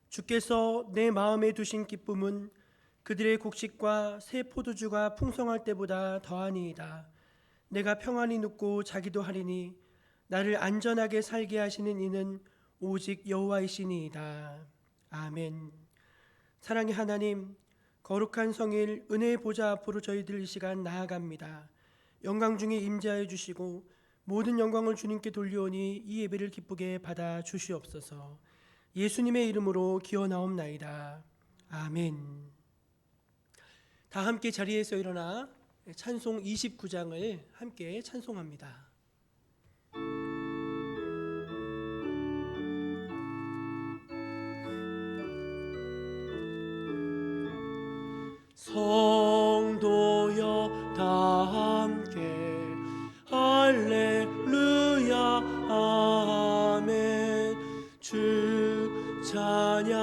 주께서 내 마음에 두신 기쁨은 그들의 곡식과 새 포도주가 풍성할 때보다 더하니이다. 내가 평안히 눕고 자기도 하리니 나를 안전하게 살게 하시는 이는 오직 여호와이시니이다. 아멘. 사랑의 하나님, 거룩한 성일 은혜의 보좌 앞으로 저희들 이 시간 나아갑니다. 영광 중에 임재하여 주시고 모든 영광을 주님께 돌려오니 이 예배를 기쁘게 받아 주시옵소서. 예수님의 이름으로 기원하옵나이다. 아멘. 다 함께 자리에서 일어나 찬송 29장을 함께 찬송합니다. 성도여 다 함께 할렐루야 아멘. 주 찬양하여라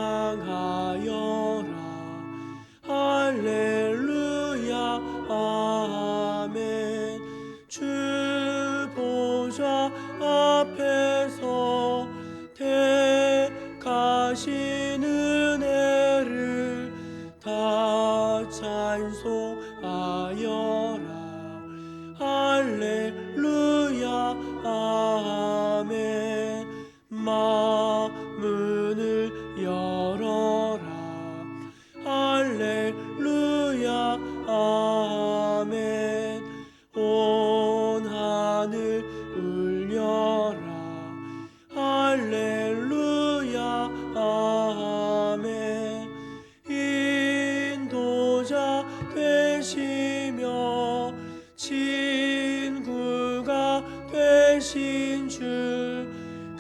할렐루야 아멘. 주 보좌 앞에서 택하신 은혜를 다 찬송하여라 할렐루야 아멘. 문을 열어라 할렐루야 아멘. 온 하늘 울려라 할렐루야 아멘. 인도자 되시며 친구가 되신 주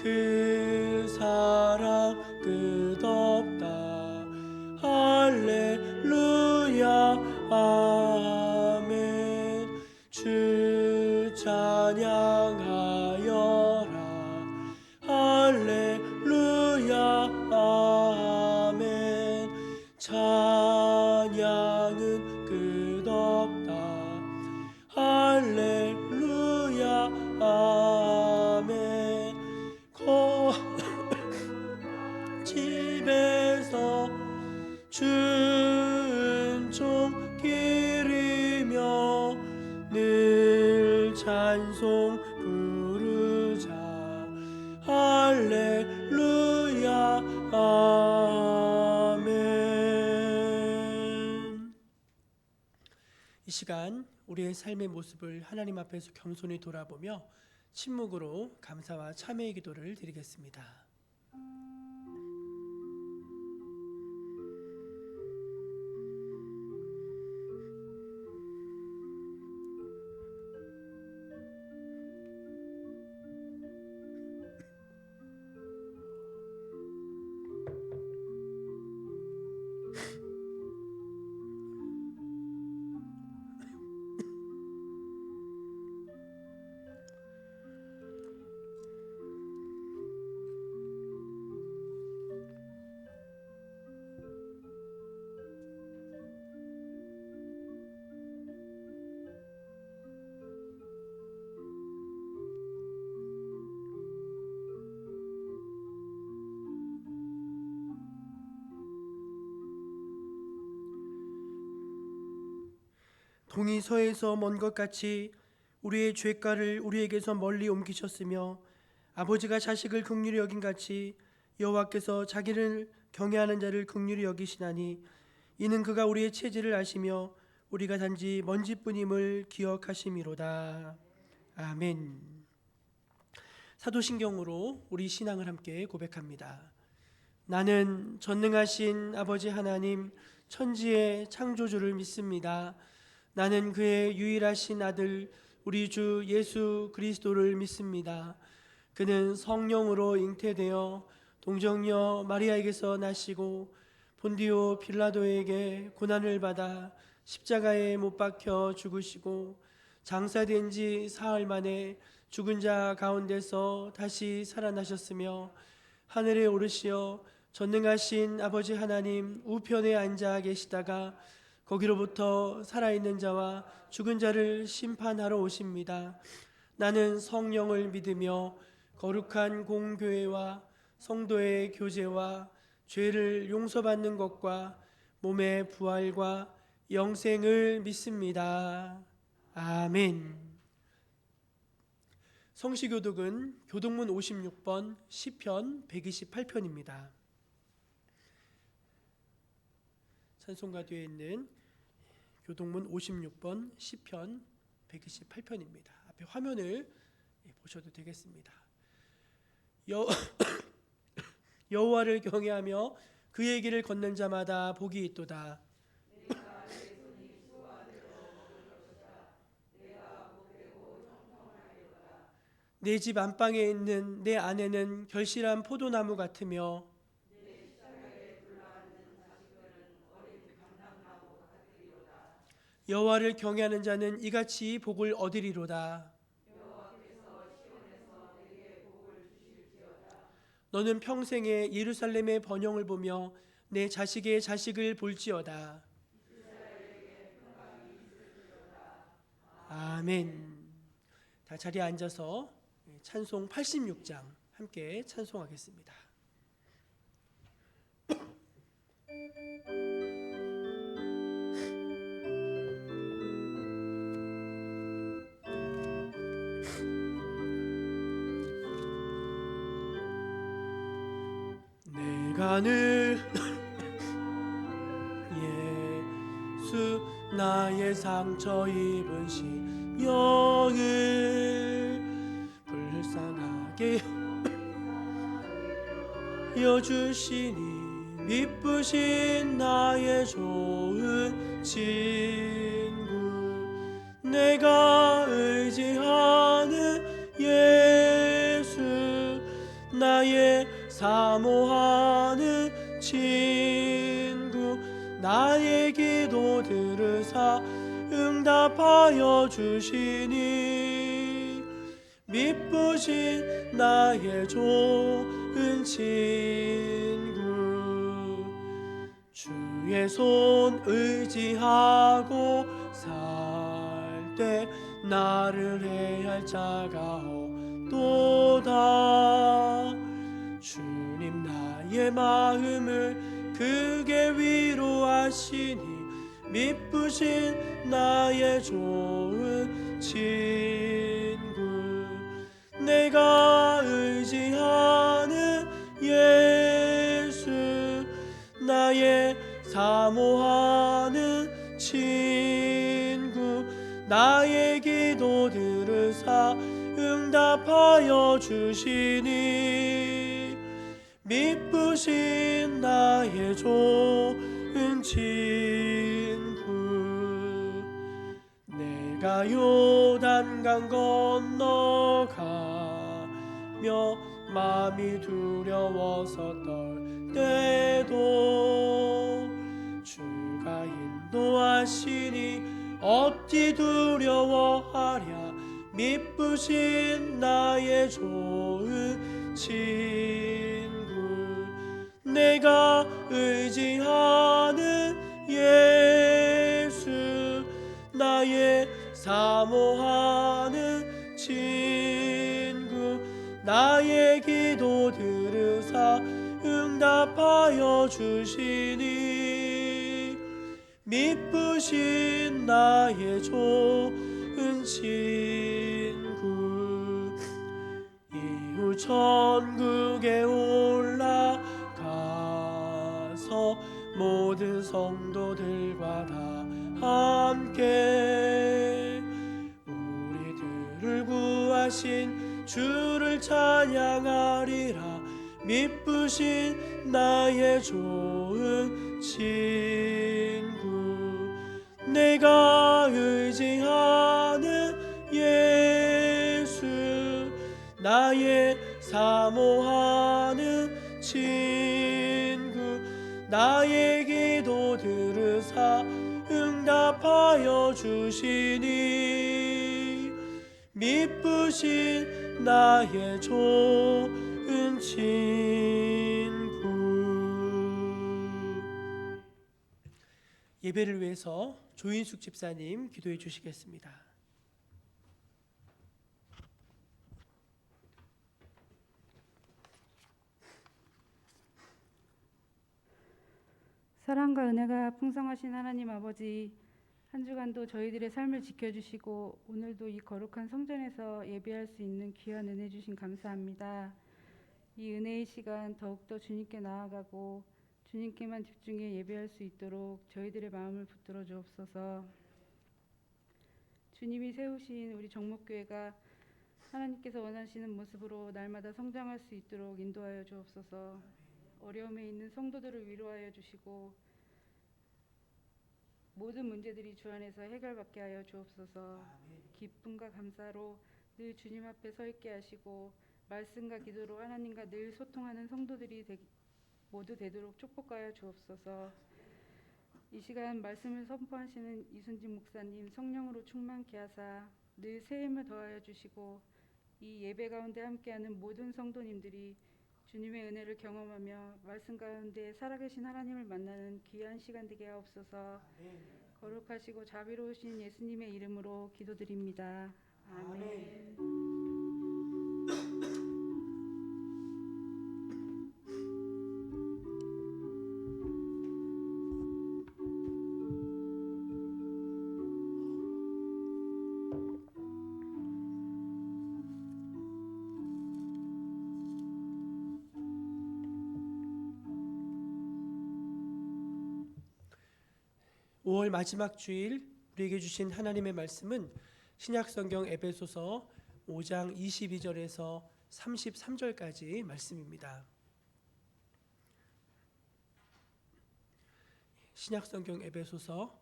그 사랑 끝없다 할렐루야 아멘. 주 찬양하여라 할렐루야 아멘. 찬양은 끝없다 할렐루야 아멘. 집에서 준총 기리며 늘 찬송 부르자 할렐루야 아멘. 이 시간 우리의 삶의 모습을 하나님 앞에서 겸손히 돌아보며 침묵으로 감사와 참회의 기도를 드리겠습니다. 동이 서에서 먼 것 같이 우리의 죄가를 우리에게서 멀리 옮기셨으며 아버지가 자식을 긍휼히 여긴 같이 여호와께서 자기를 경외하는 자를 긍휼히 여기시나니 이는 그가 우리의 체질을 아시며 우리가 단지 먼지뿐임을 기억하심이로다. 아멘. 사도신경으로 우리 신앙을 함께 고백합니다. 나는 전능하신 아버지 하나님 천지의 창조주를 믿습니다. 나는 그의 유일하신 아들 우리 주 예수 그리스도를 믿습니다. 그는 성령으로 잉태되어 동정녀 마리아에게서 나시고 본디오 빌라도에게 고난을 받아 십자가에 못 박혀 죽으시고 장사된 지 사흘 만에 죽은 자 가운데서 다시 살아나셨으며 하늘에 오르시어 전능하신 아버지 하나님 우편에 앉아 계시다가 거기로부터 살아있는 자와 죽은 자를 심판하러 오십니다. 나는 성령을 믿으며 거룩한 공교회와 성도의 교제와 죄를 용서받는 것과 몸의 부활과 영생을 믿습니다. 아멘. 성시교독은 교독문 56번 시편 128편입니다. 찬송가 뒤에 있는 교독문 56번 시편 128편입니다. 앞에 화면을 보셔도 되겠습니다. 여호와를 경외하며 그의 길을 걷는 자마다 복이 있도다. 내 집 안방에 있는 내 아내는 결실한 포도나무 같으며 여호와를 경외하는 자는 이같이 복을 얻으리로다. 너는 평생에 예루살렘의 번영을 보며 내 자식의 자식을 볼지어다. 아멘. 다 자리에 앉아서 찬송 86장 함께 찬송하겠습니다. 내가 늘 예수 나의 상처 입은 심령을 불쌍하게 여주시니 미쁘신 나의 좋은 친구 내가 의지하는 예수 나의 사모하는 친구 나의 기도 들으사 응답하여 주시니 미쁘신 나의 좋은 친구 주의 손 의지하고 살 때 나를 해할 자가 없도다. 주님 나의 마음을 크게 위로하시니 미쁘신 나의 좋은 친구 내가 의지하는 예수 나의 사모하는 친구 나의 기도 들으사 응답하여 주시니 미쁘신 나의 좋은 친구 내가 요단강 건너가며 마음이 두려워서 떨 때도 주가 인도하시니 어찌 두려워하랴 미쁘신 나의 좋은 친구 내가 의지하는 예수 나의 사모하는 친구 나의 기도 들으사 응답하여 주시니 미쁘신 나의 좋은 친구 이후 천국에 올라가서 모든 성도들과 다 함께 우리들을 구하신 주를 찬양하리라 미쁘신 나의 좋은 친구 내가 의지하는 예수 나의 사모하는 친구 나의 기도 들으사 응답하여 주시니 미쁘신 나의 좋은 친구 예배를 위해서 조인숙 집사님 기도해 주시겠습니다. 사랑과 은혜가 풍성하신 하나님 아버지, 한 주간도 저희들의 삶을 지켜주시고 오늘도 이 거룩한 성전에서 예배할 수 있는 귀한 은혜 주신 감사합니다. 이 은혜의 시간 더욱더 주님께 나아가고 주님께만 집중해 예배할 수 있도록 저희들의 마음을 붙들어 주옵소서. 주님이 세우신 우리 정목교회가 하나님께서 원하시는 모습으로 날마다 성장할 수 있도록 인도하여 주옵소서. 어려움에 있는 성도들을 위로하여 주시고 모든 문제들이 주 안에서 해결받게 하여 주옵소서. 기쁨과 감사로 늘 주님 앞에 서 있게 하시고 말씀과 기도로 하나님과 늘 소통하는 성도들이 모두 되도록 축복하여 주옵소서. 이 시간 말씀을 선포하시는 이순진 목사님 성령으로 충만케 하사 늘 새 힘을 더하여 주시고 이 예배 가운데 함께하는 모든 성도님들이 주님의 은혜를 경험하며 말씀 가운데 살아계신 하나님을 만나는 귀한 시간 되게 하옵소서. 거룩하시고 자비로우신 예수님의 이름으로 기도드립니다. 아멘. 오 월 마지막 주일 우리에게 주신 하나님의 말씀은 신약성경 에베소서 5장 22절에서 33절까지 말씀입니다. 신약성경 에베소서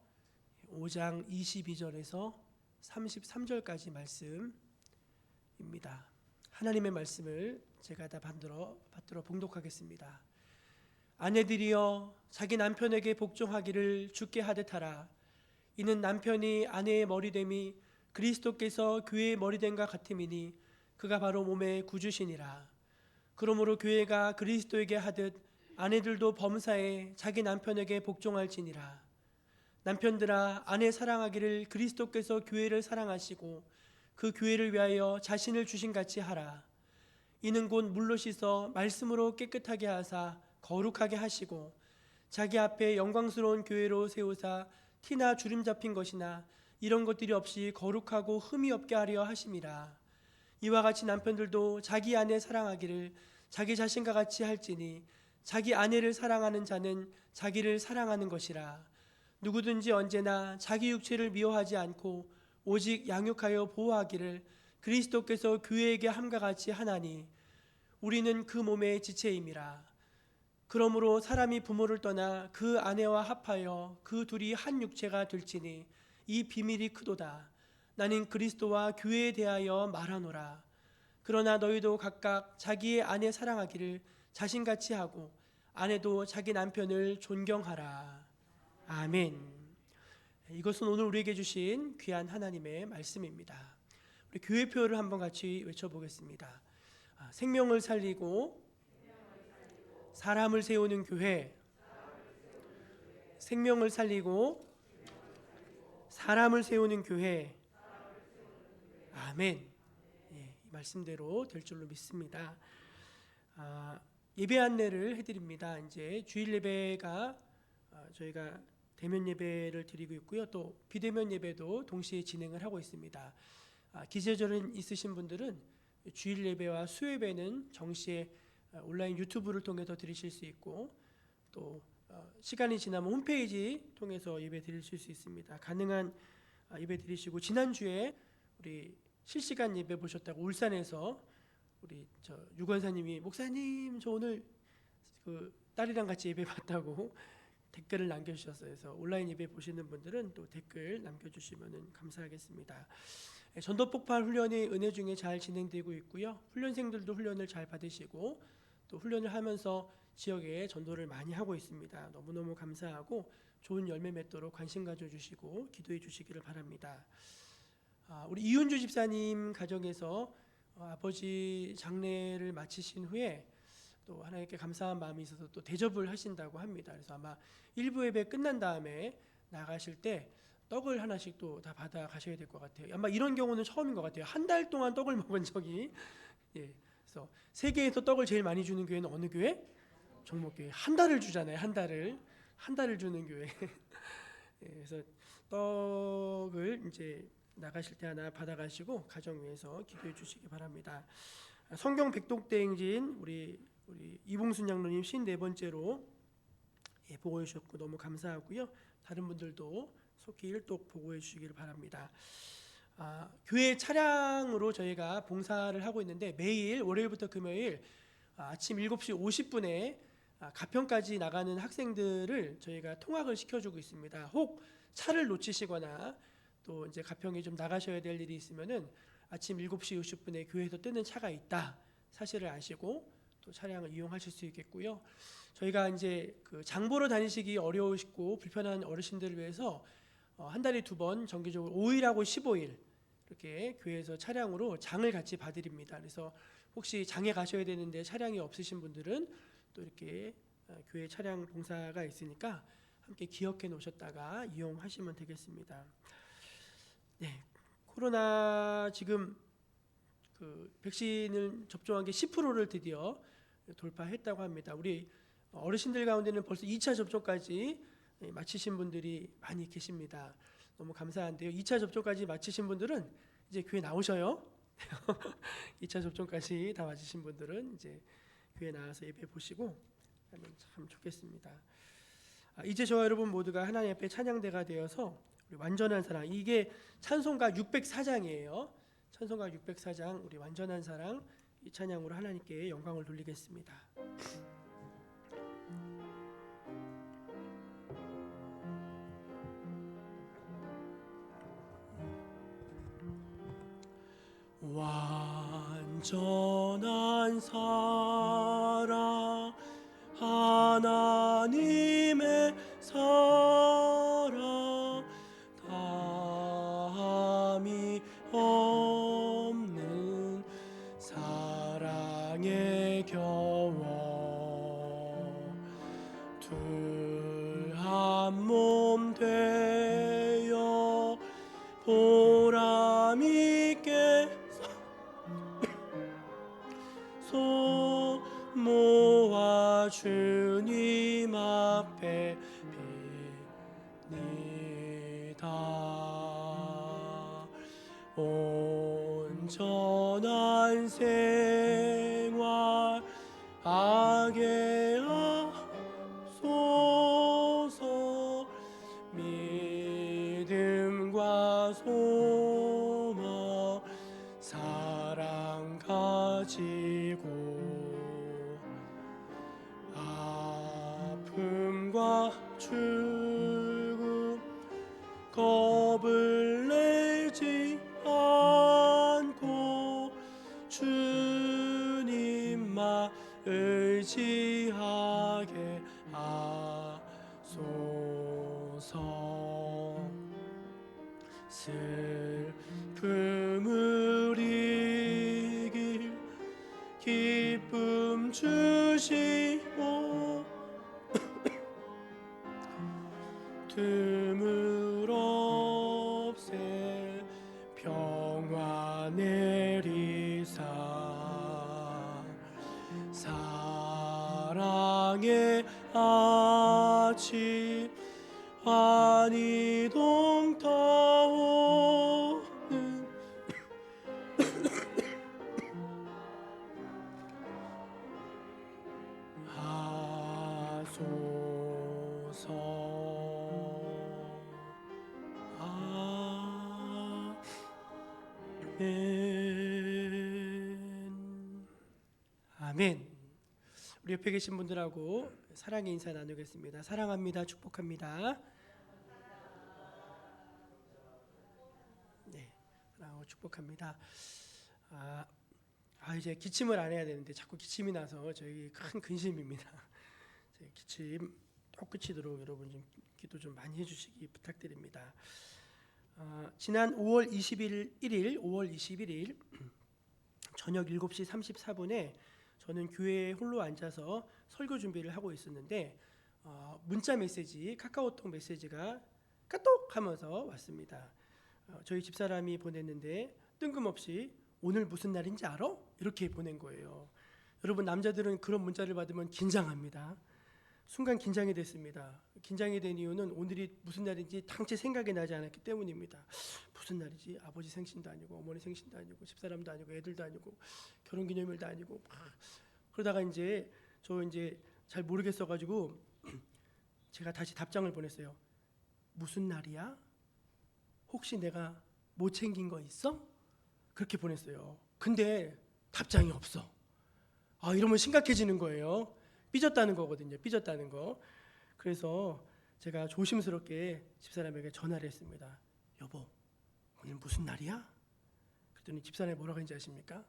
5장 22절에서 33절까지 말씀입니다. 하나님의 말씀을 제가 다 받들어 봉독하겠습니다. 아내들이여 자기 남편에게 복종하기를 주께 하듯 하라. 이는 남편이 아내의 머리됨이 그리스도께서 교회의 머리됨과 같음이니 그가 바로 몸의 구주시니라. 그러므로 교회가 그리스도에게 하듯 아내들도 범사에 자기 남편에게 복종할지니라. 남편들아 아내 사랑하기를 그리스도께서 교회를 사랑하시고 그 교회를 위하여 자신을 주신 같이 하라. 이는 곧 물로 씻어 말씀으로 깨끗하게 하사 거룩하게 하시고 자기 앞에 영광스러운 교회로 세우사 티나 주름 잡힌 것이나 이런 것들이 없이 거룩하고 흠이 없게 하려 하심이라. 이와 같이 남편들도 자기 아내 사랑하기를 자기 자신과 같이 할지니 자기 아내를 사랑하는 자는 자기를 사랑하는 것이라. 누구든지 언제나 자기 육체를 미워하지 않고 오직 양육하여 보호하기를 그리스도께서 교회에게 함과 같이 하나니 우리는 그 몸의 지체임이라. 그러므로 사람이 부모를 떠나 그 아내와 합하여 그 둘이 한 육체가 될지니 이 비밀이 크도다. 나는 그리스도와 교회에 대하여 말하노라. 그러나 너희도 각각 자기의 아내 사랑하기를 자신같이 하고 아내도 자기 남편을 존경하라. 아멘. 이것은 오늘 우리에게 주신 귀한 하나님의 말씀입니다. 우리 교회표를 한번 같이 외쳐보겠습니다. 생명을 살리고 사람을 세우는 교회. 생명을 살리고 사람을 세우는 교회. 아멘. 예, 이 말씀대로 될 줄로 믿습니다. 예배 안내를 해드립니다. 이제 주일 예배가 저희가 대면 예배를 드리고 있고요. 또 비대면 예배도 동시에 진행을 하고 있습니다. 기재절은 있으신 분들은 주일 예배와 수 예배는 정시에 온라인 유튜브를 통해서 드리실 수 있고 또 시간이 지나면 홈페이지 통해서 예배 드리실 수 있습니다. 가능한 예배 드리시고 지난주에 우리 실시간 예배 보셨다고 울산에서 우리 유권사님이 목사님 저 오늘 그 딸이랑 같이 예배 봤다고 댓글을 남겨주셨어요. 그래서 온라인 예배 보시는 분들은 또 댓글 남겨주시면 감사하겠습니다. 전도폭발 훈련이 은혜 중에 잘 진행되고 있고요. 훈련생들도 훈련을 잘 받으시고 또 훈련을 하면서 지역에 전도를 많이 하고 있습니다. 너무너무 감사하고 좋은 열매 맺도록 관심 가져주시고 기도해 주시기를 바랍니다. 우리 이윤주 집사님 가정에서 아버지 장례를 마치신 후에 또 하나님께 감사한 마음이 있어서 또 대접을 하신다고 합니다. 그래서 아마 1부 예배 끝난 다음에 나가실 때 떡을 하나씩 또 다 받아 가셔야 될 것 같아요. 아마 이런 경우는 처음인 것 같아요. 한 달 동안 떡을 먹은 적이. 그래서 세계에서 떡을 제일 많이 주는 교회는 어느 교회? 정목교회. 한 달을 주잖아요. 한 달을. 한 달을 주는 교회. 예, 그래서 떡을 이제 나가실 때 하나 받아가시고 가정 위해서 기도해 주시기 바랍니다. 성경 백독대행진 우리 이봉순 장로님 54번째로 보고해 주셨고 너무 감사하고요. 다른 분들도 속히 일독 보고해 주시기를 바랍니다. 교회 차량으로 저희가 봉사를 하고 있는데 매일 월요일부터 금요일 아침 7시 50분에 가평까지 나가는 학생들을 저희가 통학을 시켜주고 있습니다. 혹 차를 놓치시거나 또 이제 가평에 좀 나가셔야 될 일이 있으면은 아침 7시 50분에 교회에서 뜨는 차가 있다 사실을 아시고 또 차량을 이용하실 수 있겠고요. 저희가 이제 그 장 보러 다니시기 어려우시고 불편한 어르신들을 위해서 한 달에 2번 정기적으로 5일하고 15일 이렇게 교회에서 차량으로 장을 같이 봐드립니다. 그래서 혹시 장에 가셔야 되는데 차량이 없으신 분들은 또 이렇게 교회 차량 봉사가 있으니까 함께 기억해 놓으셨다가 이용하시면 되겠습니다. 네, 코로나 지금 그 백신을 접종한 게 10%를 드디어 돌파했다고 합니다. 우리 어르신들 가운데는 벌써 2차 접종까지 마치신 분들이 많이 계십니다. 너무 감사한데요. 2차 접종까지 마치신 분들은 이제 교회 나오셔요. 2차 접종까지 다 마치신 분들은 이제 교회 나와서 예배 보시고 하면 참 좋겠습니다. 이제 저와 여러분 모두가 하나님 앞에 찬양대가 되어서 우리 완전한 사랑, 이게 찬송가 604장이에요. 찬송가 604장 우리 완전한 사랑 이 찬양으로 하나님께 영광을 돌리겠습니다. 완전한 사랑 하나님의 사랑 다함이 없는 사랑에 겨워 둘 한 몸 되어 보람 있게 손 모아 주님 앞에 빕니다. 온전한 생활 하게 하소서. 믿음과 소망 사랑 가지고 아픔과 죽음 겁을 내지 않고 주님만 의지하게 하소서. 슬픔을 이길 기쁨 주시고 틈을 없앨 평화 내리사 사랑의 아침 환히 동타오는 하소서. 아멘. 아멘. 우리 옆에 계신 분들하고 사랑의 인사 나누겠습니다. 사랑합니다. 축복합니다. 네, 사랑하고 축복합니다. 이제 기침을 안 해야 되는데 자꾸 기침이 나서 저희 큰 근심입니다. 기침 꼭 그치도록 여러분 좀 기도 좀 많이 해주시기 부탁드립니다. 지난 5월 21일 저녁 7시 34분에 저는 교회에 홀로 앉아서 설교 준비를 하고 있었는데 문자 메시지, 카카오톡 메시지가 까똑 하면서 왔습니다. 저희 집사람이 보냈는데 뜬금없이 오늘 무슨 날인지 알아? 이렇게 보낸 거예요. 여러분 남자들은 그런 문자를 받으면 긴장합니다. 순간 긴장이 됐습니다. 긴장이 된 이유는 오늘이 무슨 날인지 당최 생각이 나지 않았기 때문입니다. 무슨 날이지? 아버지 생신도 아니고 어머니 생신도 아니고 집사람도 아니고 애들도 아니고 결혼기념일도 아니고 그러다가 이제 저 이제 잘 모르겠어가지고 제가 다시 답장을 보냈어요. 무슨 날이야? 혹시 내가 못 챙긴 거 있어? 그렇게 보냈어요. 근데 답장이 없어. 이러면 심각해지는 거예요. 삐졌다는 거거든요. 삐졌다는 거. 그래서 제가 조심스럽게 집사람에게 전화를 했습니다. 여보, 오늘 무슨 날이야? 그랬더니 집사람이 뭐라고 했는지 아십니까?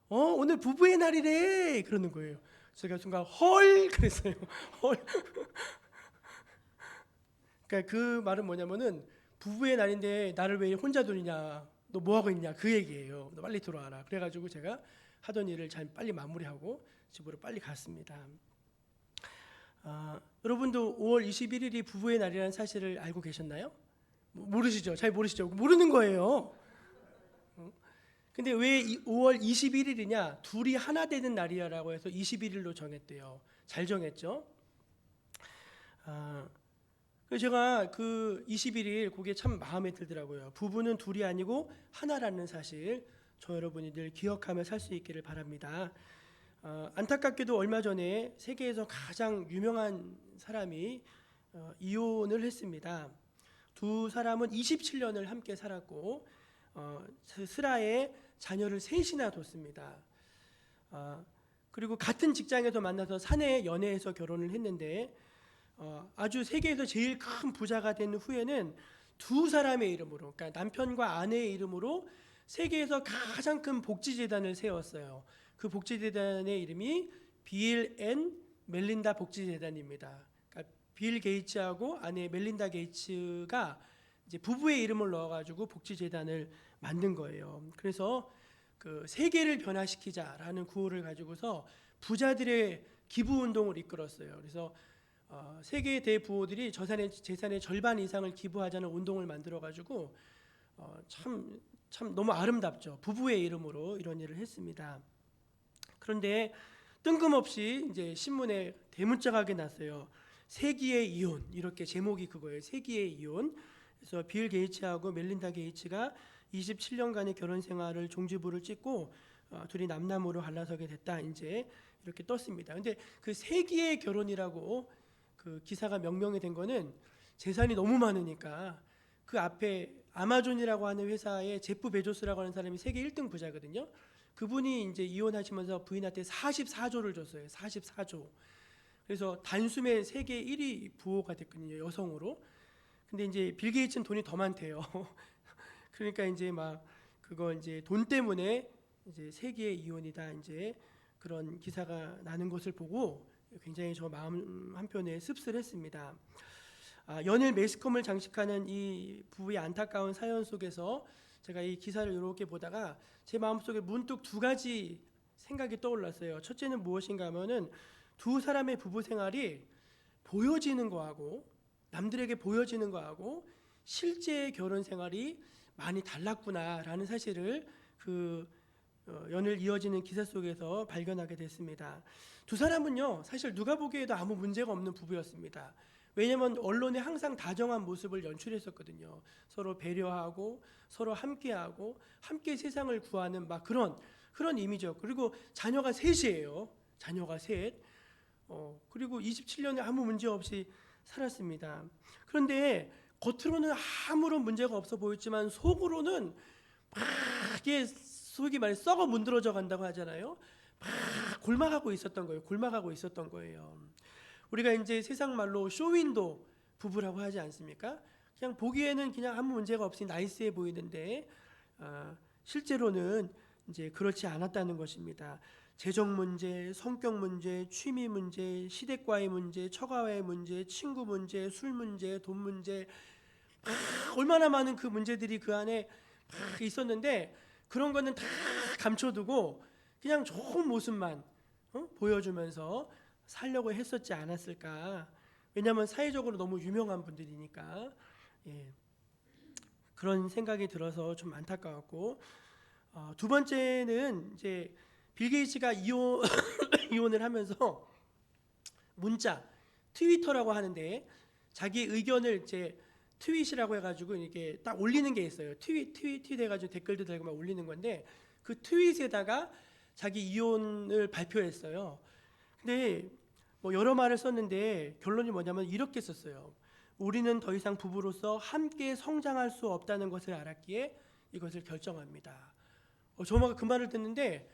오늘 부부의 날이래. 그러는 거예요. 제가 순간 헐 그랬어요. 헐. 그러니까 그 말은 뭐냐면은 부부의 날인데 나를 왜 혼자 두느냐, 너 뭐 하고 있냐 그 얘기예요. 너 빨리 들어와라. 그래가지고 제가 하던 일을 잘 빨리 마무리하고 집으로 빨리 갔습니다. 여러분도 5월 21일이 부부의 날이라는 사실을 알고 계셨나요? 모르시죠? 잘 모르시죠? 모르는 거예요. 근데 왜 5월 21일이냐? 둘이 하나 되는 날이라고 해서 21일로 정했대요. 잘 정했죠? 그래서 제가 그 21일 그게 참 마음에 들더라고요. 부부는 둘이 아니고 하나라는 사실 저 여러분이 늘 기억하며 살 수 있기를 바랍니다. 안타깝게도 얼마 전에 세계에서 가장 유명한 사람이 이혼을 했습니다. 두 사람은 27년을 함께 살았고 스라에 자녀를 셋이나 뒀습니다. 그리고 같은 직장에서 만나서 사내 연애해서 결혼을 했는데 아주 세계에서 제일 큰 부자가 된 후에는 두 사람의 이름으로, 그러니까 남편과 아내의 이름으로 세계에서 가장 큰 복지재단을 세웠어요. 그 복지재단의 이름이 빌 앤 멜린다 복지재단입니다. 그러니까 빌 게이츠하고 아내 멜린다 게이츠가 이제 부부의 이름을 넣어가지고 복지재단을 만든 거예요. 그래서 그 세계를 변화시키자라는 구호를 가지고서 부자들의 기부 운동을 이끌었어요. 그래서 세계 대부호들이 재산의 절반 이상을 기부하자는 운동을 만들어가지고 참 너무 아름답죠. 부부의 이름으로 이런 일을 했습니다. 그런데 뜬금없이 이제 신문에 대문짝하게 났어요. 세기의 이혼, 이렇게 제목이 그거예요. 세기의 이혼. 그래서 빌 게이츠하고 멜린다 게이츠가 27년간의 결혼 생활을 종지부를 찍고 둘이 남남으로 갈라서게 됐다. 이제 이렇게 떴습니다. 근데 그 세기의 결혼이라고 그 기사가 명명이 된 거는 재산이 너무 많으니까 그 앞에 아마존이라고 하는 회사의 제프 베조스라고 하는 사람이 세계 1등 부자거든요. 그분이 이제 이혼하시면서 부인한테 44조를 줬어요. 44조. 그래서 단숨에 세계 1위 부호가 됐거든요. 여성으로. 근데 이제 빌 게이츠는 돈이 더 많대요. 그러니까 이제 막 그거 이제 돈 때문에 이제 세계의 이혼이다 이제 그런 기사가 나는 것을 보고 굉장히 저 마음 한편에 씁쓸했습니다. 연일 매스컴을 장식하는 이 부부의 안타까운 사연 속에서 제가 이 기사를 이렇게 보다가 제 마음속에 문득 두 가지 생각이 떠올랐어요. 첫째는 무엇인가 하면은 두 사람의 부부 생활이 보여지는 거하고 남들에게 보여지는 거하고 실제의 결혼 생활이 많이 달랐구나라는 사실을 그 연일 이어지는 기사 속에서 발견하게 됐습니다. 두 사람은요 사실 누가 보기에도 아무 문제가 없는 부부였습니다. 왜냐하면 언론에 항상 다정한 모습을 연출했었거든요. 서로 배려하고 서로 함께하고 함께 세상을 구하는 막 그런 이미지요. 그리고 자녀가 셋이에요. 자녀가 셋. 그리고 27년에 아무 문제 없이 살았습니다. 그런데 겉으로는 아무런 문제가 없어 보였지만 속으로는 막 이게 속이 말해 썩어 문드러져 간다고 하잖아요. 막 골마가고 있었던 거예요. 골마가고 있었던 거예요. 우리가 이제 세상 말로 쇼윈도 부부라고 하지 않습니까? 그냥 보기에는 그냥 아무 문제가 없이 나이스해 보이는데 실제로는 이제 그렇지 않았다는 것입니다. 재정 문제, 성격 문제, 취미 문제, 시댁과의 문제, 처가와의 문제, 친구 문제, 술 문제, 돈 문제, 얼마나 많은 그 문제들이 그 안에 있었는데 그런 거는 다 감춰두고 그냥 좋은 모습만 보여주면서 살려고 했었지 않았을까. 왜냐하면 사회적으로 너무 유명한 분들이니까. 그런 생각이 들어서 좀 안타까웠고, 두 번째는 이제 빌 게이츠가 이혼을 하면서 문자, 트위터라고 하는데 자기 의견을 이제 트윗이라고 해가지고 이렇게 딱 올리는 게 있어요. 트윗 해가지고 댓글도 달고 막 올리는 건데 그 트윗에다가 자기 이혼을 발표했어요. 근데 뭐 여러 말을 썼는데 결론이 뭐냐면 이렇게 썼어요. 우리는 더 이상 부부로서 함께 성장할 수 없다는 것을 알았기에 이것을 결정합니다. 저마가 그 말을 듣는데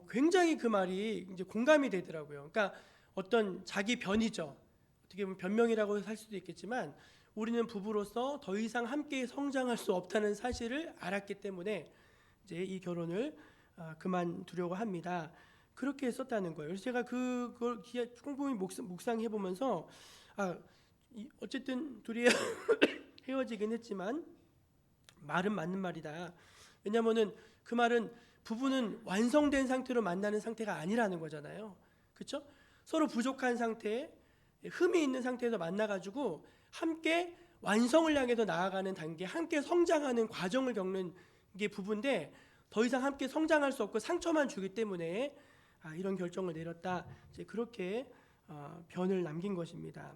굉장히 그 말이 이제 공감이 되더라고요. 그러니까 어떤 자기 변이죠. 어떻게 보면 변명이라고 할 수도 있겠지만 우리는 부부로서 더 이상 함께 성장할 수 없다는 사실을 알았기 때문에 이제 이 결혼을 그만두려고 합니다. 그렇게 썼다는 거예요. 그래서 제가 그걸 꼼꼼히 묵상해 보면서 어쨌든 둘이 헤어지긴 했지만 말은 맞는 말이다. 왜냐하면은 그 말은 부부는 완성된 상태로 만나는 상태가 아니라는 거잖아요. 그렇죠? 서로 부족한 상태, 흠이 있는 상태에서 만나가지고 함께 완성을 향해서 나아가는 단계, 함께 성장하는 과정을 겪는 게 부부인데 더 이상 함께 성장할 수 없고 상처만 주기 때문에 이런 결정을 내렸다. 이제 그렇게 변을 남긴 것입니다.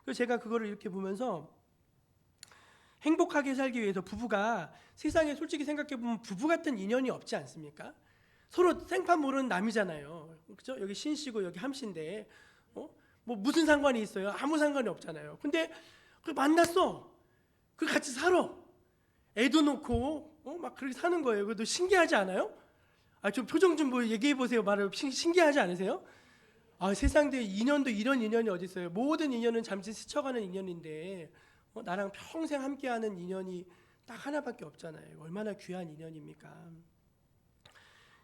그래서 제가 그거를 이렇게 보면서 행복하게 살기 위해서 부부가 세상에 솔직히 생각해 보면 부부 같은 인연이 없지 않습니까? 서로 생판 모르는 남이잖아요. 그렇죠? 여기 신 씨고 여기 함 씨인데 뭐 무슨 상관이 있어요? 아무 상관이 없잖아요. 근데 그 만났어. 그 같이 살아. 애도 놓고 막 그렇게 사는 거예요. 그것도 신기하지 않아요? 좀 표정 좀 뭐 얘기해 보세요. 말을 신기하지 않으세요? 세상에 인연도 이런 인연이 어디 있어요? 모든 인연은 잠시 스쳐가는 인연인데 나랑 평생 함께하는 인연이 딱 하나밖에 없잖아요. 얼마나 귀한 인연입니까?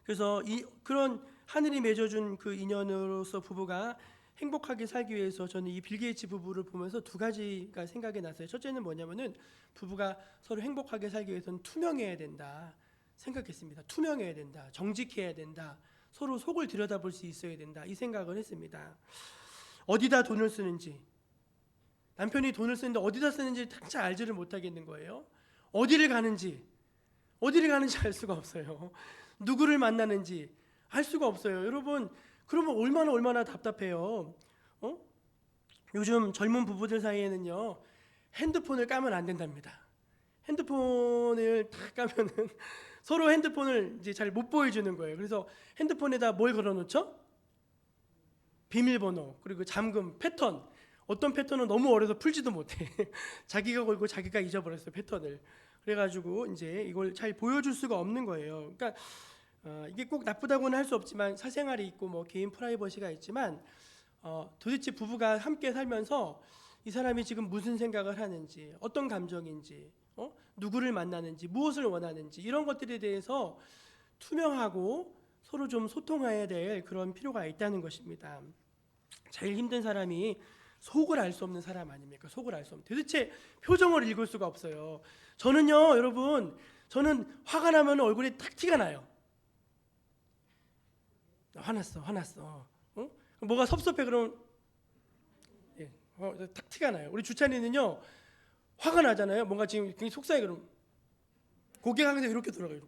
그래서 그런 하늘이 맺어준 그 인연으로서 부부가 행복하게 살기 위해서 저는 이 빌 게이츠 부부를 보면서 두 가지가 생각이 났어요. 첫째는 뭐냐면은 부부가 서로 행복하게 살기 위해서는 투명해야 된다 생각했습니다. 투명해야 된다, 정직해야 된다, 서로 속을 들여다볼 수 있어야 된다 이 생각을 했습니다. 어디다 돈을 쓰는지, 남편이 돈을 쓰는데 어디다 쓰는지 잘 알지를 못하겠는 거예요. 어디를 가는지 알 수가 없어요. 누구를 만나는지 알 수가 없어요. 여러분, 그러면 얼마나 답답해요. 요즘 젊은 부부들 사이에는요, 핸드폰을 까면 안 된답니다. 핸드폰을 딱 까면은 서로 핸드폰을 이제 잘 못 보여주는 거예요. 그래서 핸드폰에다 뭘 걸어놓죠? 비밀번호, 그리고 잠금, 패턴. 어떤 패턴은 너무 어려서 풀지도 못해. 자기가 걸고 자기가 잊어버렸어요, 패턴을. 그래가지고 이제 이걸 잘 보여줄 수가 없는 거예요. 그러니까 이게 꼭 나쁘다고는 할 수 없지만 사생활이 있고 뭐 개인 프라이버시가 있지만 도대체 부부가 함께 살면서 이 사람이 지금 무슨 생각을 하는지, 어떤 감정인지, 누구를 만나는지, 무엇을 원하는지 이런 것들에 대해서 투명하고 서로 좀 소통해야 될 그런 필요가 있다는 것입니다. 제일 힘든 사람이 속을 알 수 없는 사람 아닙니까? 속을 알 수 없는. 도대체 표정을 읽을 수가 없어요. 저는요, 여러분, 저는 화가 나면 얼굴에 딱 티가 나요. 화났어. 뭐가 섭섭해 그러면 딱 티가 나요. 우리 주찬이는요, 화가 나잖아요. 뭔가 지금 굉장히 속상해 그러면 고개 항상 이렇게 돌아가요.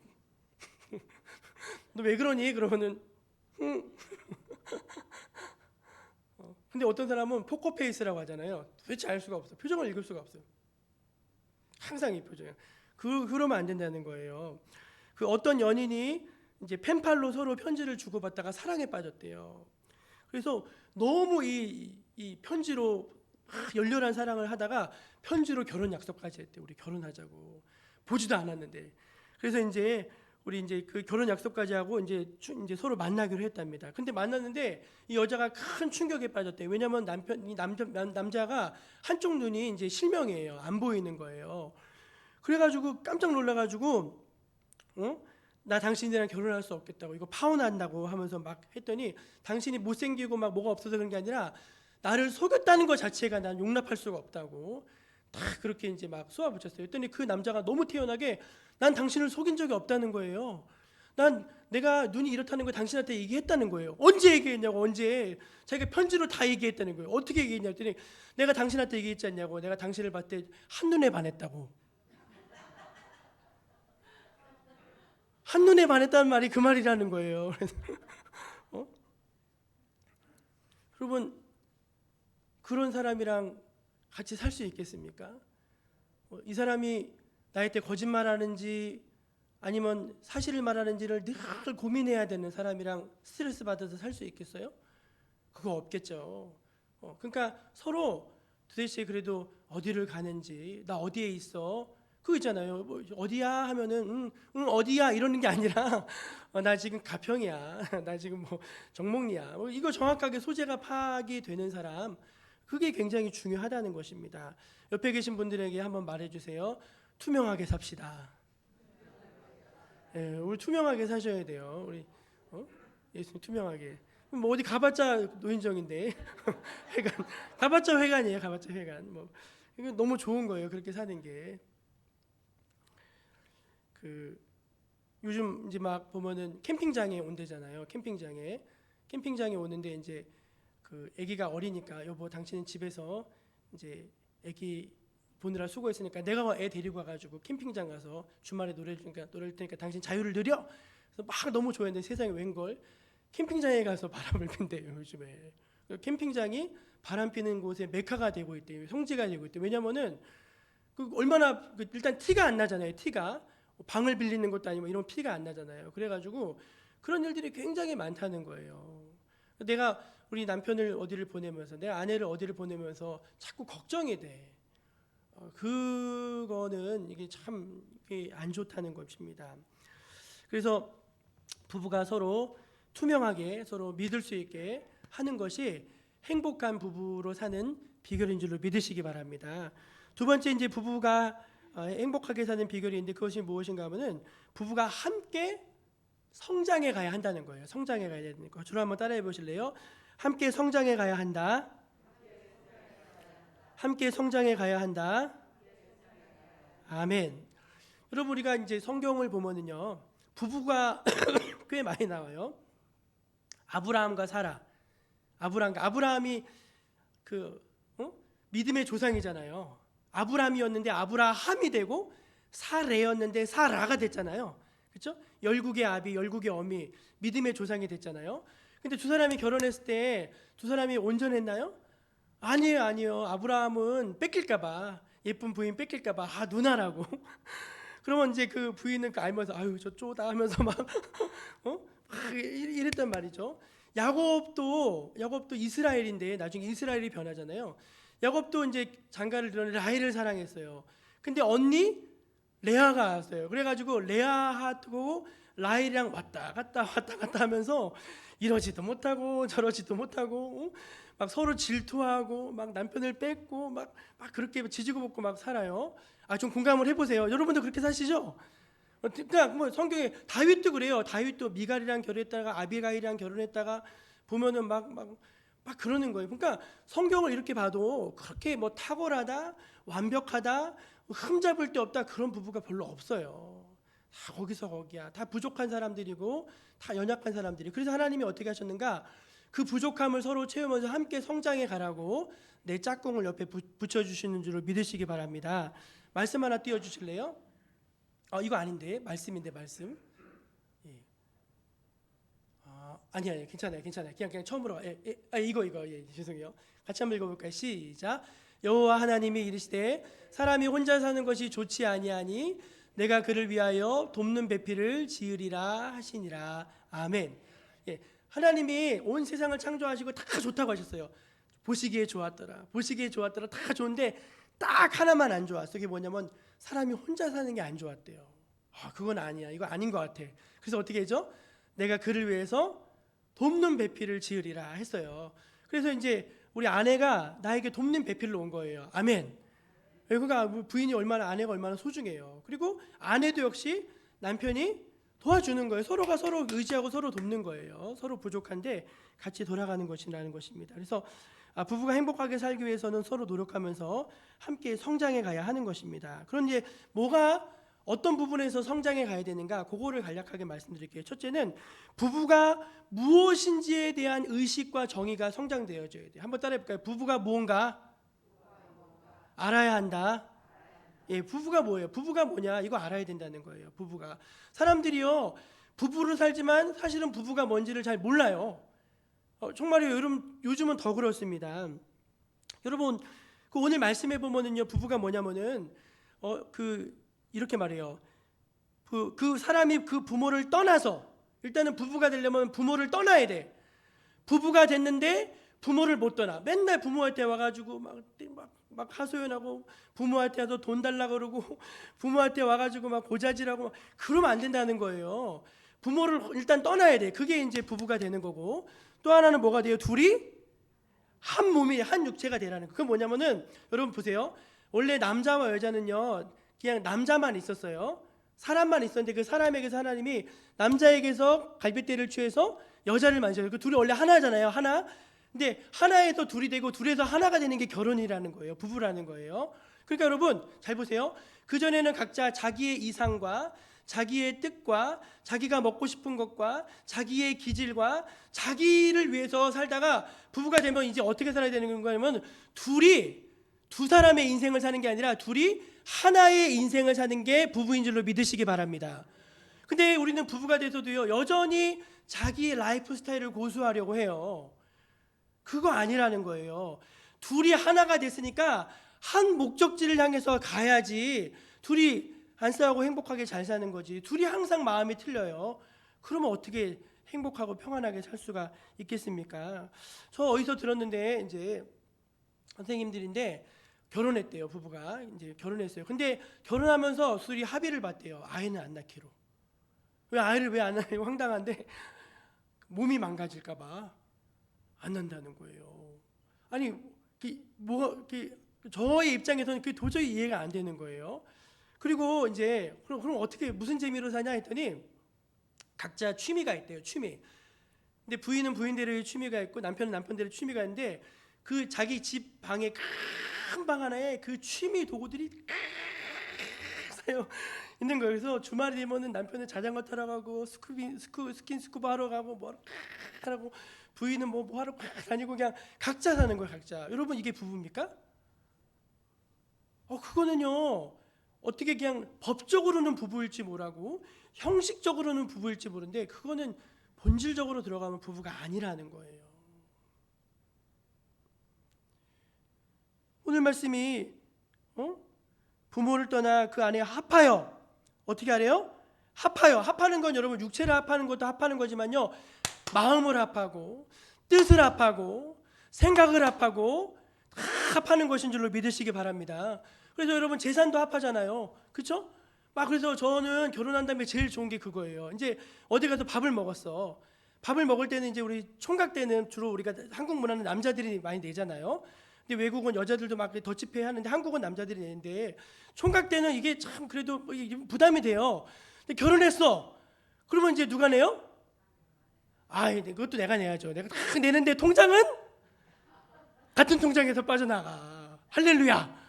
너 왜 그러니? 그러면은 근데 어떤 사람은 포커페이스라고 하잖아요. 도대체 알 수가 없어요. 표정을 읽을 수가 없어요. 항상 이 표정이에요. 그러면 안 된다는 거예요. 그 어떤 연인이 이제 펜팔로 서로 편지를 주고받다가 사랑에 빠졌대요. 그래서 너무 이 편지로 막 열렬한 사랑을 하다가 편지로 결혼 약속까지 했대. 우리 결혼하자고. 보지도 않았는데. 그래서 이제 우리 이제 그 결혼 약속까지 하고 이제 서로 만나기로 했답니다. 근데 만났는데 이 여자가 큰 충격에 빠졌대요. 왜냐하면 남자가 한쪽 눈이 이제 실명이에요. 안 보이는 거예요. 그래가지고 깜짝 놀라가지고 나 당신이랑 결혼할 수 없겠다고, 이거 파혼한다고 하면서 막 했더니 당신이 못생기고 막 뭐가 없어서 그런 게 아니라 나를 속였다는 것 자체가 난 용납할 수가 없다고 다 그렇게 이제 막 쏘아붙였어요. 했더니 그 남자가 너무 태연하게 난 당신을 속인 적이 없다는 거예요. 내가 눈이 이렇다는 걸 당신한테 얘기했다는 거예요. 언제 얘기했냐고. 언제. 자기가 편지로 다 얘기했다는 거예요. 어떻게 얘기했냐 했더니 내가 당신한테 얘기했지 않냐고. 내가 당신을 봤을 때 한눈에 반했다고. 한눈에 반했다는 말이 그 말이라는 거예요. 그래서 여러분, 그런 사람이랑 같이 살 수 있겠습니까? 이 사람이 나한테 거짓말하는지 아니면 사실을 말하는지를 늘 고민해야 되는 사람이랑 스트레스 받아서 살 수 있겠어요? 그거 없겠죠. 그러니까 서로 도대체 그래도 어디를 가는지, 나 어디에 있어? 그거 있잖아요. 뭐 어디야 하면은 어디야 이러는 게 아니라 나 지금 가평이야. 나 지금 뭐 정목리야. 이거 정확하게 소재가 파악이 되는 사람, 그게 굉장히 중요하다는 것입니다. 옆에 계신 분들에게 한번 말해주세요. 투명하게 삽시다. 예, 우리 투명하게 사셔야 돼요. 우리 예수님 투명하게. 뭐 어디 가봤자 노인정인데 회관 가봤자 회관이에요. 가봤자 회관. 뭐 이거 너무 좋은 거예요. 그렇게 사는 게. 요즘 이제 막 보면은 캠핑장에 온대잖아요. 캠핑장에 오는데 이제 아기가 어리니까 여보 당신은 집에서 이제 아기 보느라 수고했으니까 내가 애 데리고 와가지고 캠핑장 가서 주말에 노래를 테니까 당신 자유를 누려. 그래서 막 너무 좋아했는데 세상에 웬걸 캠핑장에 가서 바람을 핀대요. 요즘에 캠핑장이 바람 피는 곳에 메카가 되고 있대요. 성지가 되고 있대요. 왜냐면은 얼마나 일단 티가 안 나잖아요. 티가 방을 빌리는 것도 아니고 이런 피가 안 나잖아요. 그래가지고 그런 일들이 굉장히 많다는 거예요. 내가 우리 남편을 어디를 보내면서 내 아내를 어디를 보내면서 자꾸 걱정이 돼. 그거는 이게 참 안 좋다는 것입니다. 그래서 부부가 서로 투명하게 서로 믿을 수 있게 하는 것이 행복한 부부로 사는 비결인 줄로 믿으시기 바랍니다. 두 번째 이제 부부가 행복하게 사는 비결인데 그것이 무엇인가 하면은 부부가 함께 성장해 가야 한다는 거예요. 성장해 가야 되는 거. 저를 한번 따라해 보실래요? 함께 성장해 가야 한다. 함께 성장해 가야 한다. 아멘. 여러분 우리가 이제 성경을 보면은요. 부부가 꽤 많이 나와요. 아브라함과 사라. 아브라함이 믿음의 조상이잖아요. 아브라함이었는데 아브라함이 되고 사레였는데 사라가 됐잖아요. 그렇죠? 열국의 아비, 열국의 어미, 믿음의 조상이 됐잖아요. 근데 두 사람이 결혼했을 때 두 사람이 온전했나요? 아니에요. 아브라함은 뺏길까봐, 예쁜 부인 뺏길까봐 누나라고. 그러면 이제 그 부인은 알면서 아유 저 쪼다 하면서 막 이랬단 말이죠. 야곱도 이스라엘인데 나중에 이스라엘이 변하잖아요. 야곱도 이제 장가를 들었는데 라헬을 사랑했어요. 근데 언니 레아가 왔어요. 그래가지고 레아하고 라헬이랑 왔다 갔다 하면서 이러지도 못하고 저러지도 못하고 막 서로 질투하고 막 남편을 뺏고 막 그렇게 지지고 볶고 막 살아요. 좀 공감을 해보세요. 여러분도 그렇게 사시죠? 그러니까 뭐 성경에 다윗도 그래요. 다윗도 미갈이랑 결혼했다가 아비가일이랑 결혼했다가 보면은 막 그러는 거예요. 그러니까 성경을 이렇게 봐도 그렇게 뭐 탁월하다, 완벽하다, 흠잡을 데 없다 그런 부부가 별로 없어요. 다 거기서 거기야. 다 부족한 사람들이고 다 연약한 사람들이. 그래서 하나님이 어떻게 하셨는가? 그 부족함을 서로 채우면서 함께 성장해 가라고 내 짝꿍을 옆에 붙여주시는 줄을 믿으시기 바랍니다. 말씀 하나 띄워주실래요? 이거 아닌데 말씀인데 말씀. 예. 아니야 괜찮아요. 그냥 처음으로 이거 죄송해요. 같이 한번 읽어볼까요? 시작. 여호와 하나님이 이르시되 사람이 혼자 사는 것이 좋지 아니하니 내가 그를 위하여 돕는 배필을 지으리라 하시니라. 아멘. 예. 하나님이 온 세상을 창조하시고 다 좋다고 하셨어요. 보시기에 좋았더라 다 좋은데 딱 하나만 안 좋았어. 그게 뭐냐면 사람이 혼자 사는 게 안 좋았대요. 그건 아니야. 이거 아닌 것 같아. 그래서 어떻게 했죠? 내가 그를 위해서 돕는 배필을 지으리라 했어요. 그래서 이제 우리 아내가 나에게 돕는 배필로 온 거예요. 아멘. 그러니까 아내가 얼마나 소중해요. 그리고 아내도 역시 남편이 도와주는 거예요. 서로가 서로 의지하고 서로 돕는 거예요. 서로 부족한데 같이 돌아가는 것이라는 것입니다. 그래서 부부가 행복하게 살기 위해서는 서로 노력하면서 함께 성장해 가야 하는 것입니다. 그런데 어떤 부분에서 성장해 가야 되는가? 그거를 간략하게 말씀드릴게요. 첫째는 부부가 무엇인지에 대한 의식과 정의가 성장되어져야 돼요. 한번 따라해볼까요? 부부가 무언가 알아야 한다. 예, 부부가 뭐예요? 부부가 뭐냐? 이거 알아야 된다는 거예요. 부부가. 사람들이요, 부부로 살지만 사실은 부부가 뭔지를 잘 몰라요. 정말요. 요즘은 더 그렇습니다. 여러분 그 오늘 말씀해 보면은요 부부가 뭐냐면은 이렇게 말해요. 그 사람이 그 부모를 떠나서 일단은 부부가 되려면 부모를 떠나야 돼. 부부가 됐는데 부모를 못 떠나. 맨날 부모한테 와가지고 막 하소연하고 부모한테 와서 돈 달라 그러고 부모한테 와가지고 막 고자질하고 막 그러면 안 된다는 거예요. 부모를 일단 떠나야 돼. 그게 이제 부부가 되는 거고 또 하나는 뭐가 돼요? 둘이 한 몸이 한 육체가 되라는 거. 그건 뭐냐면은 여러분 보세요. 원래 남자와 여자는요 그냥 남자만 있었어요. 사람만 있었는데 그 사람에게서 하나님이 남자에게서 갈빗대를 취해서 여자를 만져요. 그 둘이 원래 하나잖아요. 하나. 근데 하나에서 둘이 되고 둘에서 하나가 되는 게 결혼이라는 거예요. 부부라는 거예요. 그러니까 여러분 잘 보세요. 그전에는 각자 자기의 이상과 자기의 뜻과 자기가 먹고 싶은 것과 자기의 기질과 자기를 위해서 살다가 부부가 되면 이제 어떻게 살아야 되는 거냐면 두 사람의 인생을 사는 게 아니라 둘이 하나의 인생을 사는 게 부부인 줄로 믿으시기 바랍니다. 근데 우리는 부부가 돼서도요 여전히 자기의 라이프 스타일을 고수하려고 해요. 그거 아니라는 거예요. 둘이 하나가 됐으니까 한 목적지를 향해서 가야지 둘이 안 싸우고 행복하게 잘 사는 거지. 둘이 항상 마음이 틀려요. 그러면 어떻게 행복하고 평안하게 살 수가 있겠습니까? 저 어디서 들었는데 이제 선생님들인데 결혼했대요. 부부가 이제 결혼했어요. 근데 결혼하면서 둘이 합의를 봤대요. 아이는 안 낳기로. 왜 아이를 왜 안 낳아요? 황당한데 몸이 망가질까 봐 안 난다는 거예요. 아니 저의 입장에서는 그게 도저히 이해가 안 되는 거예요. 그리고 이제 그럼 어떻게 무슨 재미로 사냐 했더니 각자 취미가 있대요. 취미. 근데 부인은 부인대로의 취미가 있고 남편은 남편대로의 취미가 있는데 그 자기 집 방에 큰 방 하나에 그 취미 도구들이 있는 거예요. 그래서 주말이 되면은 남편은 자전거 타러 가고 스킨스쿠버 하러 가고 뭐 하고 부인은 뭐 하러 다니고 그냥 각자 사는 거예요. 각자. 여러분 이게 부부입니까? 그거는요 어떻게 그냥 법적으로는 부부일지 모르고 형식적으로는 부부일지 모르는데 그거는 본질적으로 들어가면 부부가 아니라는 거예요. 오늘 말씀이 부모를 떠나 그 안에 합하여 어떻게 하래요? 합하여. 합하는 건 여러분 육체를 합하는 것도 합하는 거지만요 마음을 합하고 뜻을 합하고 생각을 합하고 다 합하는 것인 줄로 믿으시기 바랍니다. 그래서 여러분 재산도 합하잖아요. 그렇죠? 그래서 저는 결혼한 다음에 제일 좋은 게 그거예요. 이제 어디 가서 밥을 먹었어. 밥을 먹을 때는 이제 우리 총각 때는 주로 우리가 한국 문화는 남자들이 많이 내잖아요. 근데 외국은 여자들도 막 더치페이 하는데 한국은 남자들이 내는데 총각 때는 이게 참 그래도 부담이 돼요. 근데 결혼했어. 그러면 이제 누가 내요? 그것도 내가 내야죠. 내가 다 내는데 통장은 같은 통장에서 빠져나가. 할렐루야.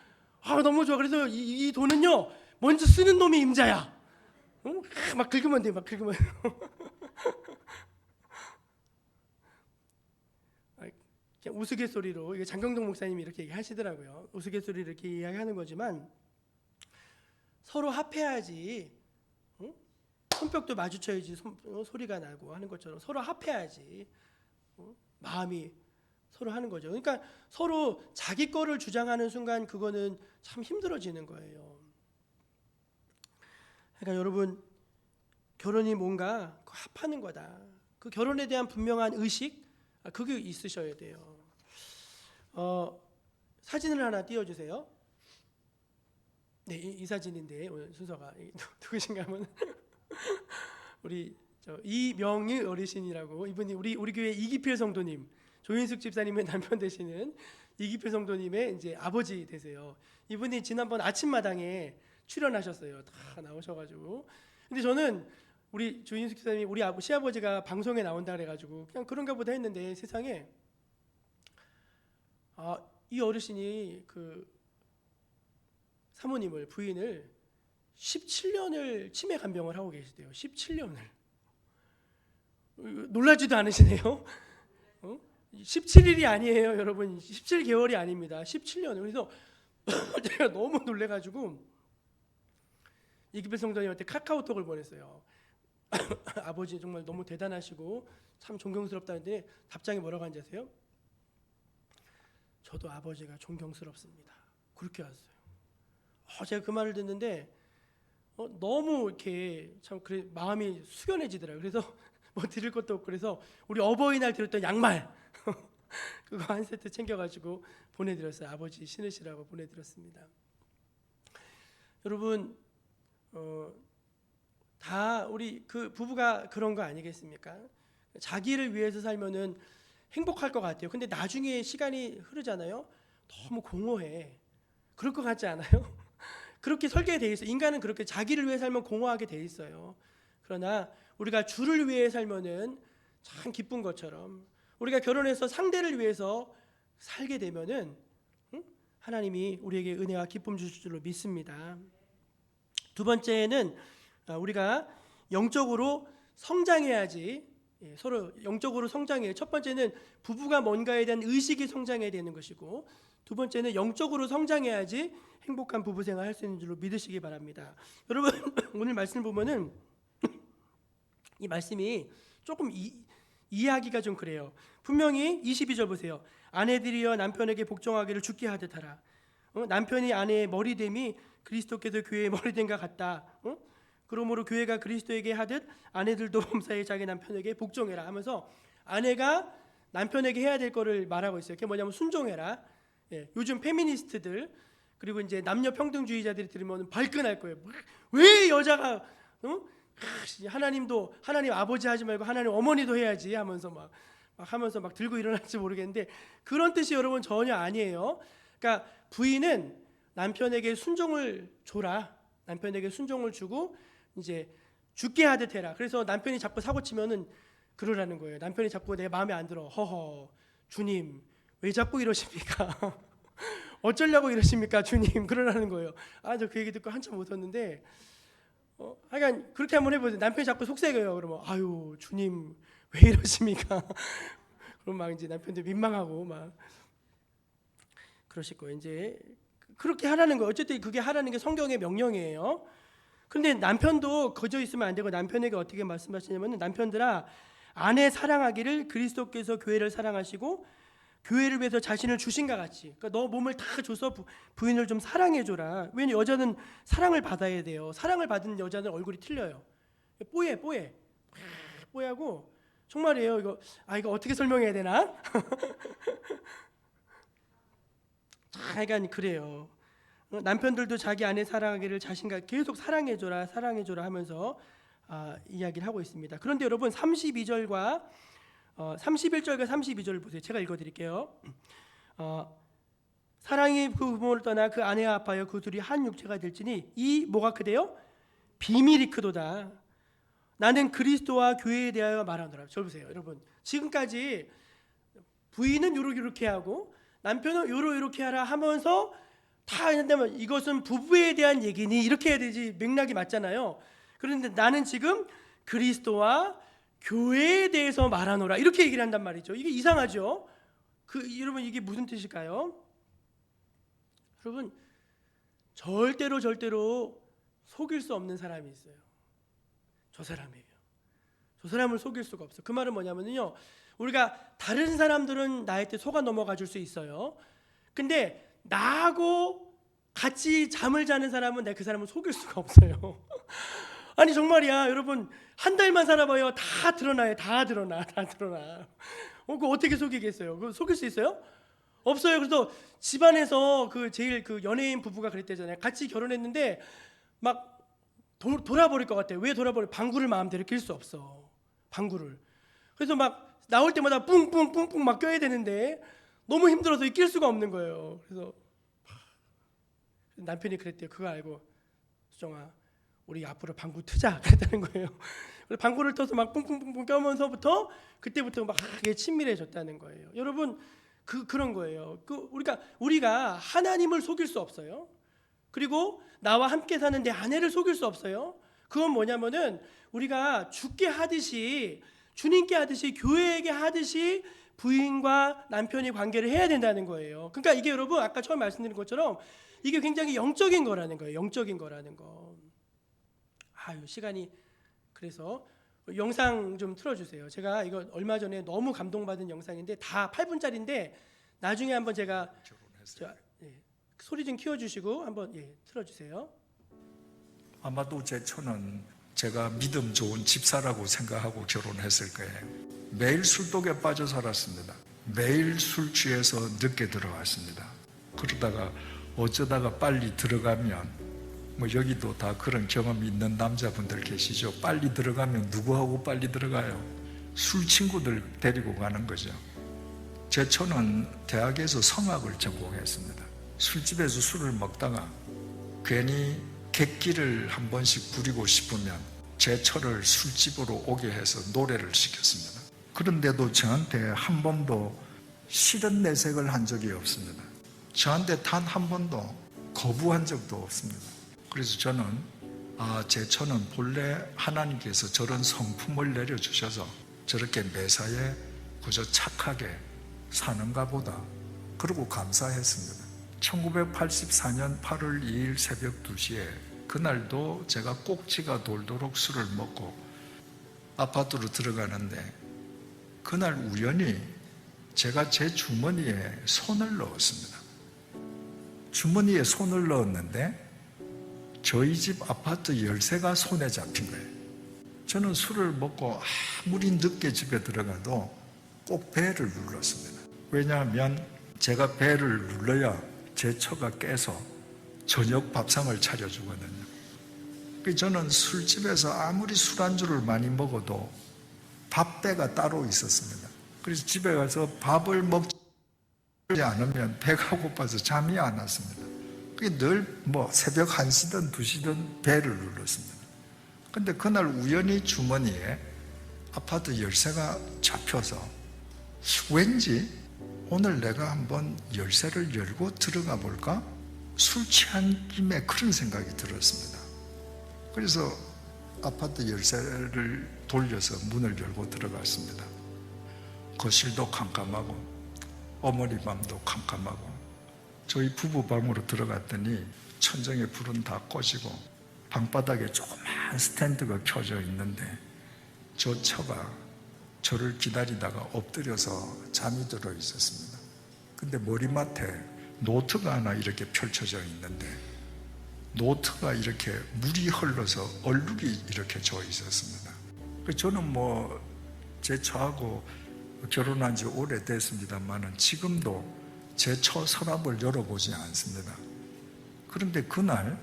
너무 좋아. 그래서 이 돈은요 먼저 쓰는 놈이 임자야. 막 긁으면 돼. 막 긁으면. 그냥 우스갯소리로 이게 장경동 목사님이 이렇게 얘기하시더라고요. 우스갯소리로 이렇게 이야기하는 거지만 서로 합해야지. 손뼉도 마주쳐야지 소리가 나고 하는 것처럼 서로 합해야지 마음이 서로 하는 거죠. 그러니까 서로 자기 거를 주장하는 순간 그거는 참 힘들어지는 거예요. 그러니까 여러분 결혼이 뭔가 합하는 거다. 그 결혼에 대한 분명한 의식 그게 있으셔야 돼요. 사진을 하나 띄워주세요. 네, 이 사진인데 오늘 순서가 누구신가 하면 우리 이명희 어르신이라고 이분이 우리 교회 이기필 성도님 조인숙 집사님의 남편 되시는 이기필 성도님의 이제 아버지 되세요. 이분이 지난번 아침마당에 출연하셨어요. 다 나오셔가지고. 근데 저는 우리 조인숙 집사님이 우리 시아버지가 방송에 나온다 그래가지고 그냥 그런가 보다 했는데 세상에 이 어르신이 그 사모님을 부인을 17년을 치매 간병을 하고 계시대요. 17년을. 놀라지도 않으시네요. 17일이 아니에요, 여러분. 17개월이 아닙니다. 17년. 그래서 제가 너무 놀래가지고 이기필 성도님한테 카카오톡을 보냈어요. 아버지 정말 너무 대단하시고 참 존경스럽다는데 답장이 뭐라고 하는지 아세요? 저도 아버지가 존경스럽습니다. 그렇게 하셨어요. 제가 그 말을 듣는데 너무 이렇게 참 그래 마음이 숙연해지더라고요. 그래서 뭐 드릴 것도 없고 그래서 우리 어버이날 드렸던 양말 그거 한 세트 챙겨가지고 보내드렸어요. 아버지 신으시라고 보내드렸습니다. 여러분 다 우리 그 부부가 그런 거 아니겠습니까? 자기를 위해서 살면은 행복할 것 같아요. 근데 나중에 시간이 흐르잖아요. 너무 공허해. 그럴 것 같지 않아요? 그렇게 설계되어 있어요. 인간은 그렇게 자기를 위해 살면 공허하게 돼 있어요. 그러나 우리가 주를 위해 살면은 참 기쁜 것처럼 우리가 결혼해서 상대를 위해서 살게 되면은 하나님이 우리에게 은혜와 기쁨 주실 줄로 믿습니다. 두 번째는 우리가 영적으로 성장해야지. 서로 영적으로 성장해요. 첫 번째는 부부가 뭔가에 대한 의식이 성장해야 되는 것이고, 두 번째는 영적으로 성장해야지 행복한 부부 생활 할 수 있는 줄로 믿으시기 바랍니다. 여러분 오늘 말씀을 보면은 이 말씀이 조금 이해하기가 좀 그래요. 분명히 22절 보세요. 아내들이여 남편에게 복종하기를 주께 하듯 하라. 남편이 아내의 머리됨이 그리스도께서 교회의 머리됨과 같다. 그러므로 교회가 그리스도에게 하듯 아내들도 범사에 자기 남편에게 복종해라 하면서 아내가 남편에게 해야 될 거를 말하고 있어요. 그게 뭐냐면 순종해라. 요즘 페미니스트들 그리고 이제 남녀 평등주의자들이 들으면 발끈할 거예요. 왜 여자가 하나님도 하나님 아버지 하지 말고 하나님 어머니도 해야지 하면서 막 들고 일어날지 모르겠는데 그런 뜻이 여러분 전혀 아니에요. 그러니까 부인은 남편에게 순종을 줘라. 남편에게 순종을 주고 이제 죽게 하듯 해라. 그래서 남편이 자꾸 사고 치면은 그러라는 거예요. 남편이 자꾸 내 마음에 안 들어. 허허 주님 왜 자꾸 이러십니까? 어쩌려고 이러십니까 주님? 그러라는 거예요. 저 그 얘기 듣고 한참 웃었는데 하여간 그렇게 한번 해보세요. 남편이 자꾸 속삭여요. 그러면 아유 주님 왜 이러십니까? 그럼 막 이제 남편도 민망하고 막 그러실 거예요. 이제 그렇게 하라는 거예요. 어쨌든 그게 하라는 게 성경의 명령이에요. 근데 남편도 거저 있으면 안 되고 남편에게 어떻게 말씀하시냐면 남편들아 아내 사랑하기를 그리스도께서 교회를 사랑하시고 교회를 위해서 자신을 주신과 같이 그러니까 너 몸을 다 줘서 부인을 좀 사랑해줘라. 왜냐면 여자는 사랑을 받아야 돼요. 사랑을 받은 여자는 얼굴이 틀려요. 뽀얘하고 정말이에요. 이거 어떻게 설명해야 되나? 하여간 그래요. 남편들도 자기 아내 사랑하기를 자신과 계속 사랑해줘라 하면서 이야기를 하고 있습니다. 그런데 여러분 31절과 32절을 보세요. 제가 읽어드릴게요. 사랑이 그 부모를 떠나 그 아내와 아파여 그 둘이 한 육체가 될지니 이 뭐가 크대요? 비밀이 크도다. 나는 그리스도와 교회에 대하여 말하노라. 저 보세요 여러분. 지금까지 부인은 요렇게 하고 남편은 요렇게 하라 하면서 다 한다면 이것은 부부에 대한 얘기니 이렇게 해야 되지 맥락이 맞잖아요. 그런데 나는 지금 그리스도와 교회에 대해서 말하노라 이렇게 얘기를 한단 말이죠. 이게 이상하죠. 여러분 이게 무슨 뜻일까요? 여러분 절대로 속일 수 없는 사람이 있어요. 저 사람이에요. 저 사람을 속일 수가 없어. 그 말은 뭐냐면요. 우리가 다른 사람들은 나의 때 속아 넘어가 줄 수 있어요. 근데 나하고 같이 잠을 자는 사람은 내가 그 사람을 속일 수가 없어요. 아니 정말이야. 여러분 한 달만 살아봐요. 다 드러나. 그거 어떻게 속이겠어요? 그거 속일 수 있어요? 없어요. 그래서 집안에서 제일 연예인 부부가 그랬대잖아요. 같이 결혼했는데 막 돌아버릴 것 같아요. 왜 돌아버려? 방구를 마음대로 낄 수 없어. 방구를. 그래서 막 나올 때마다 뿡뿡 막 껴야 되는데 너무 힘들어서 낄 수가 없는 거예요. 그래서 남편이 그랬대요. 그거 알고 수정아 우리 앞으로 방구 트자 그랬다는 거예요. 그래서 방구를 터서 막 뿡뿡 껴면서부터 그때부터 막 친밀해졌다는 거예요. 여러분 그런 거예요. 우리가 하나님을 속일 수 없어요. 그리고 나와 함께 사는 내 아내를 속일 수 없어요. 그건 뭐냐면은 우리가 주께 하듯이 주님께 하듯이 교회에게 하듯이 부인과 남편이 관계를 해야 된다는 거예요. 그러니까 이게 여러분 아까 처음 말씀드린 것처럼 이게 굉장히 영적인 거라는 거예요. 영적인 거라는 거. 시간이 그래서 영상 좀 틀어주세요. 제가 이거 얼마 전에 너무 감동받은 영상인데 다 8분짜리인데 나중에 한번 제가 소리 좀 키워주시고 한번 틀어주세요. 아마도 제 처는 제가 믿음 좋은 집사라고 생각하고 결혼했을 거예요. 매일 술독에 빠져 살았습니다. 매일 술 취해서 늦게 들어왔습니다. 그러다가 어쩌다가 빨리 들어가면 여기도 다 그런 경험이 있는 남자분들 계시죠. 빨리 들어가면 누구하고 빨리 들어가요? 술 친구들 데리고 가는 거죠. 제 처는 대학에서 성악을 전공했습니다. 술집에서 술을 먹다가 괜히 객기를 한 번씩 부리고 싶으면 제 처를 술집으로 오게 해서 노래를 시켰습니다. 그런데도 저한테 한 번도 싫은 내색을 한 적이 없습니다. 저한테 단 한 번도 거부한 적도 없습니다. 그래서 저는 제 처는 본래 하나님께서 저런 성품을 내려주셔서 저렇게 매사에 그저 착하게 사는가 보다, 그러고 감사했습니다. 1984년 8월 2일 새벽 2시에 그날도 제가 꼭지가 돌도록 술을 먹고 아파트로 들어가는데 그날 우연히 제가 제 주머니에 손을 넣었습니다. 주머니에 손을 넣었는데 저희 집 아파트 열쇠가 손에 잡힌 거예요. 저는 술을 먹고 아무리 늦게 집에 들어가도 꼭 벨을 눌렀습니다. 왜냐하면 제가 벨을 눌러야 제 처가 깨서 저녁 밥상을 차려주거든요. 저는 술집에서 아무리 술안주를 많이 먹어도 밥배가 따로 있었습니다. 그래서 집에 가서 밥을 먹지 않으면 배가 고파서 잠이 안 왔습니다. 늘 새벽 1시든 2시든 벨을 눌렀습니다. 근데 그날 우연히 주머니에 아파트 열쇠가 잡혀서 왠지 오늘 내가 한번 열쇠를 열고 들어가 볼까? 술 취한 김에 그런 생각이 들었습니다. 그래서 아파트 열쇠를 돌려서 문을 열고 들어갔습니다. 거실도 캄캄하고 어머니 방도 캄캄하고 저희 부부 방으로 들어갔더니 천정에 불은 다 꺼지고 방바닥에 조그만 스탠드가 켜져 있는데 저 처가 저를 기다리다가 엎드려서 잠이 들어 있었습니다. 근데 머리맡에 노트가 하나 이렇게 펼쳐져 있는데 노트가 이렇게 물이 흘러서 얼룩이 이렇게 져 있었습니다. 저는 제 처하고 결혼한 지 오래됐습니다만은 지금도 제 처 서랍을 열어보지 않습니다. 그런데 그날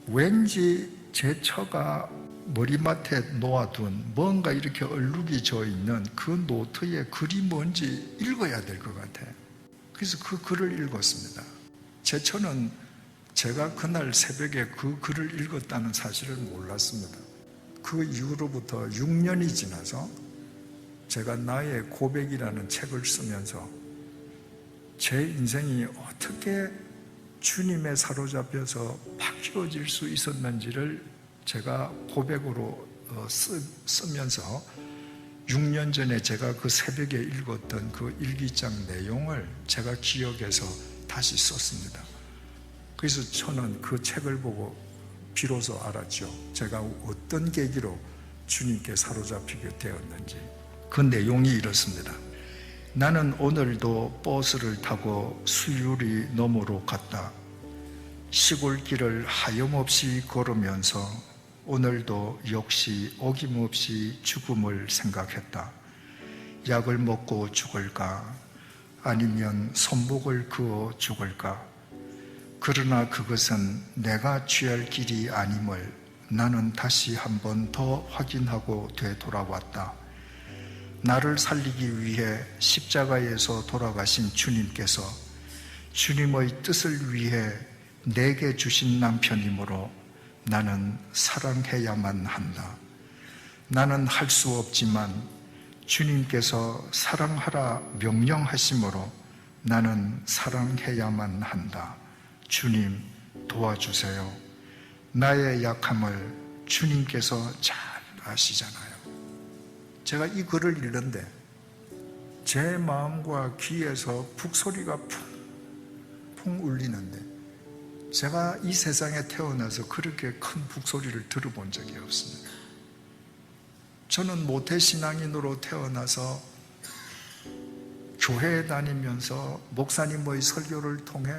왠지 제 처가 머리맡에 놓아둔 뭔가 이렇게 얼룩이 져 있는 그 노트에 글이 뭔지 읽어야 될 것 같아요. 그래서 그 글을 읽었습니다. 제 처는 제가 그날 새벽에 그 글을 읽었다는 사실을 몰랐습니다. 그 이후로부터 6년이 지나서 제가 나의 고백이라는 책을 쓰면서 제 인생이 어떻게 주님에 사로잡혀서 바뀌어질 수 있었는지를 제가 고백으로 쓰면서 6년 전에 제가 그 새벽에 읽었던 그 일기장 내용을 제가 기억해서 다시 썼습니다. 그래서 저는 그 책을 보고 비로소 알았죠. 제가 어떤 계기로 주님께 사로잡히게 되었는지. 그 내용이 이렇습니다. 나는 오늘도 버스를 타고 수유리 너머로 갔다. 시골길을 하염없이 걸으면서 오늘도 역시 어김없이 죽음을 생각했다. 약을 먹고 죽을까? 아니면 손목을 그어 죽을까? 그러나 그것은 내가 취할 길이 아님을 나는 다시 한 번 더 확인하고 되돌아왔다. 나를 살리기 위해 십자가에서 돌아가신 주님께서 주님의 뜻을 위해 내게 주신 남편이므로 나는 사랑해야만 한다. 나는 할 수 없지만 주님께서 사랑하라 명령하심으로 나는 사랑해야만 한다. 주님 도와주세요. 나의 약함을 주님께서 잘 아시잖아요. 제가 이 글을 읽는데 제 마음과 귀에서 북소리가 쿵쿵 울리는데 제가 이 세상에 태어나서 그렇게 큰 북소리를 들어본 적이 없습니다. 저는 모태신앙인으로 태어나서 교회에 다니면서 목사님의 설교를 통해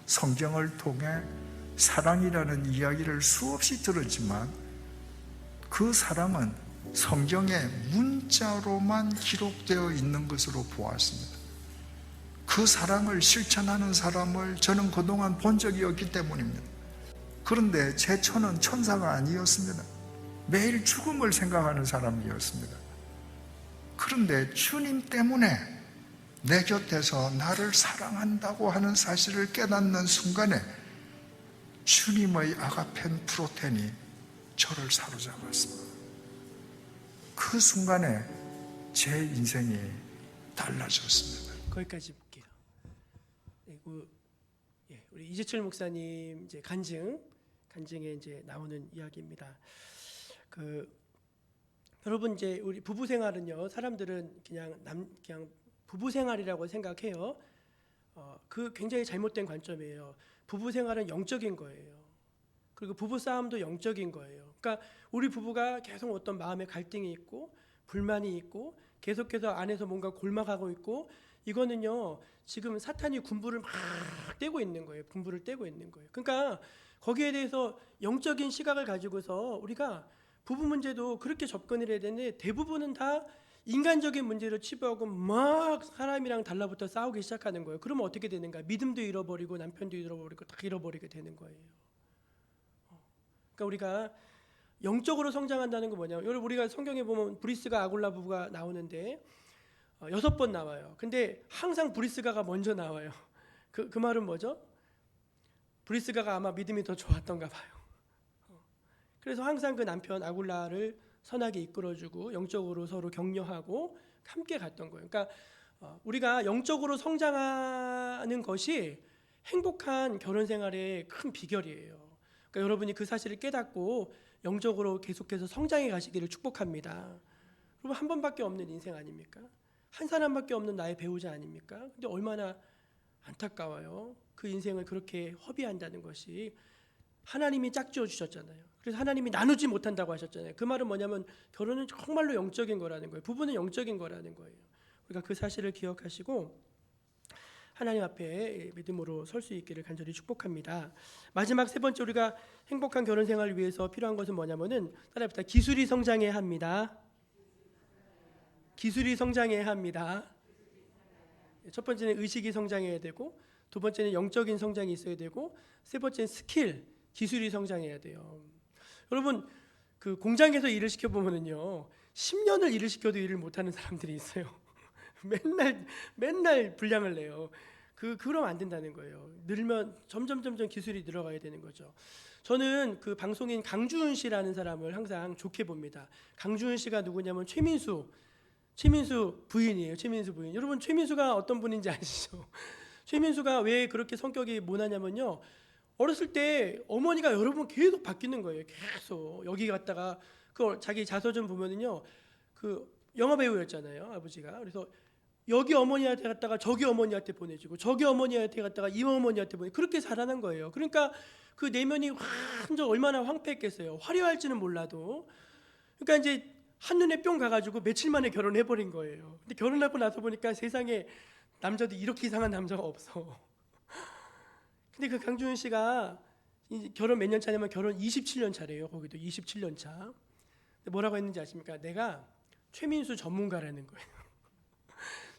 성경을 통해 사랑이라는 이야기를 수없이 들었지만 그 사랑은 성경의 문자로만 기록되어 있는 것으로 보았습니다. 그 사랑을 실천하는 사람을 저는 그동안 본 적이 없기 때문입니다. 그런데 제 처는 천사가 아니었습니다. 매일 죽음을 생각하는 사람이었습니다. 그런데 주님 때문에 내 곁에서 나를 사랑한다고 하는 사실을 깨닫는 순간에 주님의 아가펜 프로텐이 저를 사로잡았습니다. 그 순간에 제 인생이 달라졌습니다. 거기까지 볼게요. 우리 이재철 목사님 이제 간증에 이제 나오는 이야기입니다. 여러분 이제 우리 부부 생활은요, 사람들은 그냥 부부 생활이라고 생각해요. 그 굉장히 잘못된 관점이에요. 부부 생활은 영적인 거예요. 그리고 부부 싸움도 영적인 거예요. 그러니까 우리 부부가 계속 어떤 마음의 갈등이 있고 불만이 있고 계속해서 안에서 뭔가 골마가고 있고, 이거는요 지금 사탄이 군부를 막 떼고 있는 거예요. 군부를 떼고 있는 거예요. 그러니까 거기에 대해서 영적인 시각을 가지고서 우리가 부부 문제도 그렇게 접근을 해야 되는데, 대부분은 다 인간적인 문제를 치부하고 막 사람이랑 달라붙어 싸우기 시작하는 거예요. 그러면 어떻게 되는가? 믿음도 잃어버리고 남편도 잃어버리고 다 잃어버리게 되는 거예요. 그러니까 우리가 영적으로 성장한다는 건 뭐냐면, 여러분 우리가 성경에 보면 브리스가 아굴라 부부가 나오는데 6번 나와요. 근데 항상 브리스가가 먼저 나와요. 그 말은 뭐죠? 브리스가가 아마 믿음이 더 좋았던가 봐요. 그래서 항상 그 남편 아굴라를 선하게 이끌어주고 영적으로 서로 격려하고 함께 갔던 거예요. 그러니까 우리가 영적으로 성장하는 것이 행복한 결혼 생활의 큰 비결이에요. 그러니까 여러분이 그 사실을 깨닫고 영적으로 계속해서 성장해 가시기를 축복합니다. 여러분 한 번밖에 없는 인생 아닙니까? 한 사람밖에 없는 나의 배우자 아닙니까? 근데 얼마나 안타까워요. 그 인생을 그렇게 허비한다는 것이. 하나님이 짝지어 주셨잖아요. 그래서 하나님이 나누지 못한다고 하셨잖아요. 그 말은 뭐냐면 결혼은 정말로 영적인 거라는 거예요. 부부는 영적인 거라는 거예요. 우리가 그 사실을 기억하시고 하나님 앞에 믿음으로 설 수 있기를 간절히 축복합니다. 마지막 세 번째, 우리가 행복한 결혼 생활을 위해서 필요한 것은 뭐냐면은, 따라합시다. 기술이 성장해야 합니다. 기술이 성장해야 합니다. 첫 번째는 의식이 성장해야 되고, 두 번째는 영적인 성장이 있어야 되고, 세 번째는 스킬, 기술이 성장해야 돼요. 여러분 그 공장에서 일을 시켜보면은요 10년을 일을 시켜도 일을 못하는 사람들이 있어요. 맨날 분량을 내요. 그러면 안 된다는 거예요. 늘면 점점 기술이 늘어가야 되는 거죠. 저는 그 방송인 강주은 씨라는 사람을 항상 좋게 봅니다. 강주은 씨가 누구냐면 최민수 부인이에요. 최민수 부인. 여러분 최민수가 어떤 분인지 아시죠? 최민수가 왜 그렇게 성격이 모나냐면요, 어렸을 때 어머니가 여러 번 계속 바뀌는 거예요. 계속 여기 갔다가 그 자기 자서전 보면은요, 그 영화 배우였잖아요, 아버지가. 그래서 여기 어머니한테 갔다가 저기 어머니한테 보내주고, 저기 어머니한테 갔다가 이 어머니한테 보내, 그렇게 자라난 거예요. 그러니까 그 내면이 완전 얼마나 황폐했겠어요. 화려할지는 몰라도. 그러니까 이제 한눈에 뿅 가가지고 며칠 만에 결혼해버린 거예요. 근데 결혼하고 나서 보니까 세상에 남자도 이렇게 이상한 남자가 없어. 근데 그 강주은 씨가 결혼 몇 년 차냐면 결혼 27년 차래요. 거기도 27년 차. 뭐라고 했는지 아십니까? 내가 최민수 전문가라는 거예요.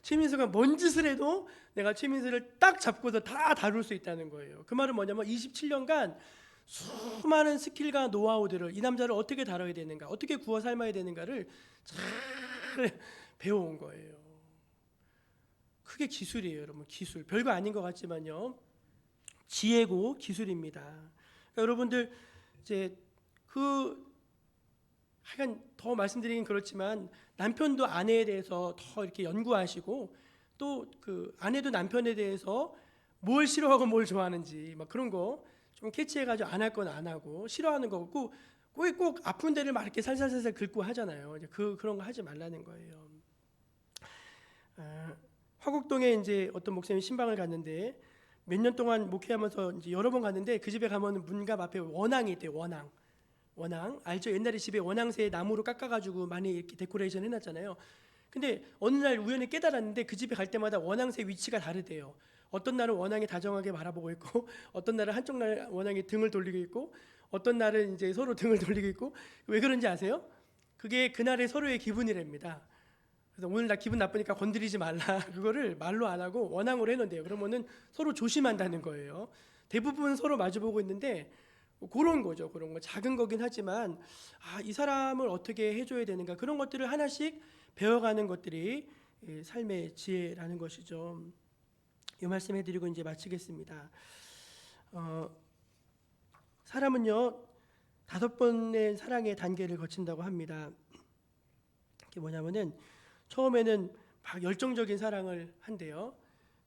최민수가 뭔 짓을 해도 내가 최민수를 딱 잡고서 다 다룰 수 있다는 거예요. 그 말은 뭐냐면 27년간 수많은 스킬과 노하우들을, 이 남자를 어떻게 다뤄야 되는가, 어떻게 구워 삶아야 되는가를 잘 배워온 거예요. 그게 기술이에요, 여러분. 기술. 별거 아닌 것 같지만요, 지혜고 기술입니다. 그러니까 여러분들 이제 하여간 더 말씀드리긴 그렇지만 남편도 아내에 대해서 더 이렇게 연구하시고, 또 그 아내도 남편에 대해서 뭘 싫어하고 뭘 좋아하는지 막 그런 거 좀 캐치해가지고 안 할 건 안 하고, 싫어하는 거 꼭 아픈 데를 막 이렇게 살살살살 긁고 하잖아요. 이제 그런 거 하지 말라는 거예요. 화곡동에 이제 어떤 목사님이 신방을 갔는데, 몇 년 동안 목회하면서 이제 여러 번 갔는데, 그 집에 가면 문갑 앞에 원앙이 있대요. 원앙 알죠? 옛날에 집에 원앙새 나무로 깎아가지고 많이 이렇게 데코레이션 해놨잖아요. 근데 어느 날 우연히 깨달았는데 그 집에 갈 때마다 원앙새 위치가 다르대요. 어떤 날은 원앙이 다정하게 바라보고 있고 어떤 날은 한쪽 날 원앙이 등을 돌리고 있고 어떤 날은 이제 서로 등을 돌리고 있고. 왜 그런지 아세요? 그게 그날의 서로의 기분이랍니다. 그래서 오늘 나 기분 나쁘니까 건드리지 말라. 그거를 말로 안 하고 원앙으로 해놓는데요. 그러면은 서로 조심한다는 거예요. 대부분 서로 마주보고 있는데 그런 거죠. 그런 거 작은 거긴 하지만 이 사람을 어떻게 해줘야 되는가, 그런 것들을 하나씩 배워가는 것들이 삶의 지혜라는 것이죠. 이 말씀 해드리고 이제 마치겠습니다. 사람은요 5번의 사랑의 단계를 거친다고 합니다. 그게 뭐냐면은 처음에는 막 열정적인 사랑을 한대요.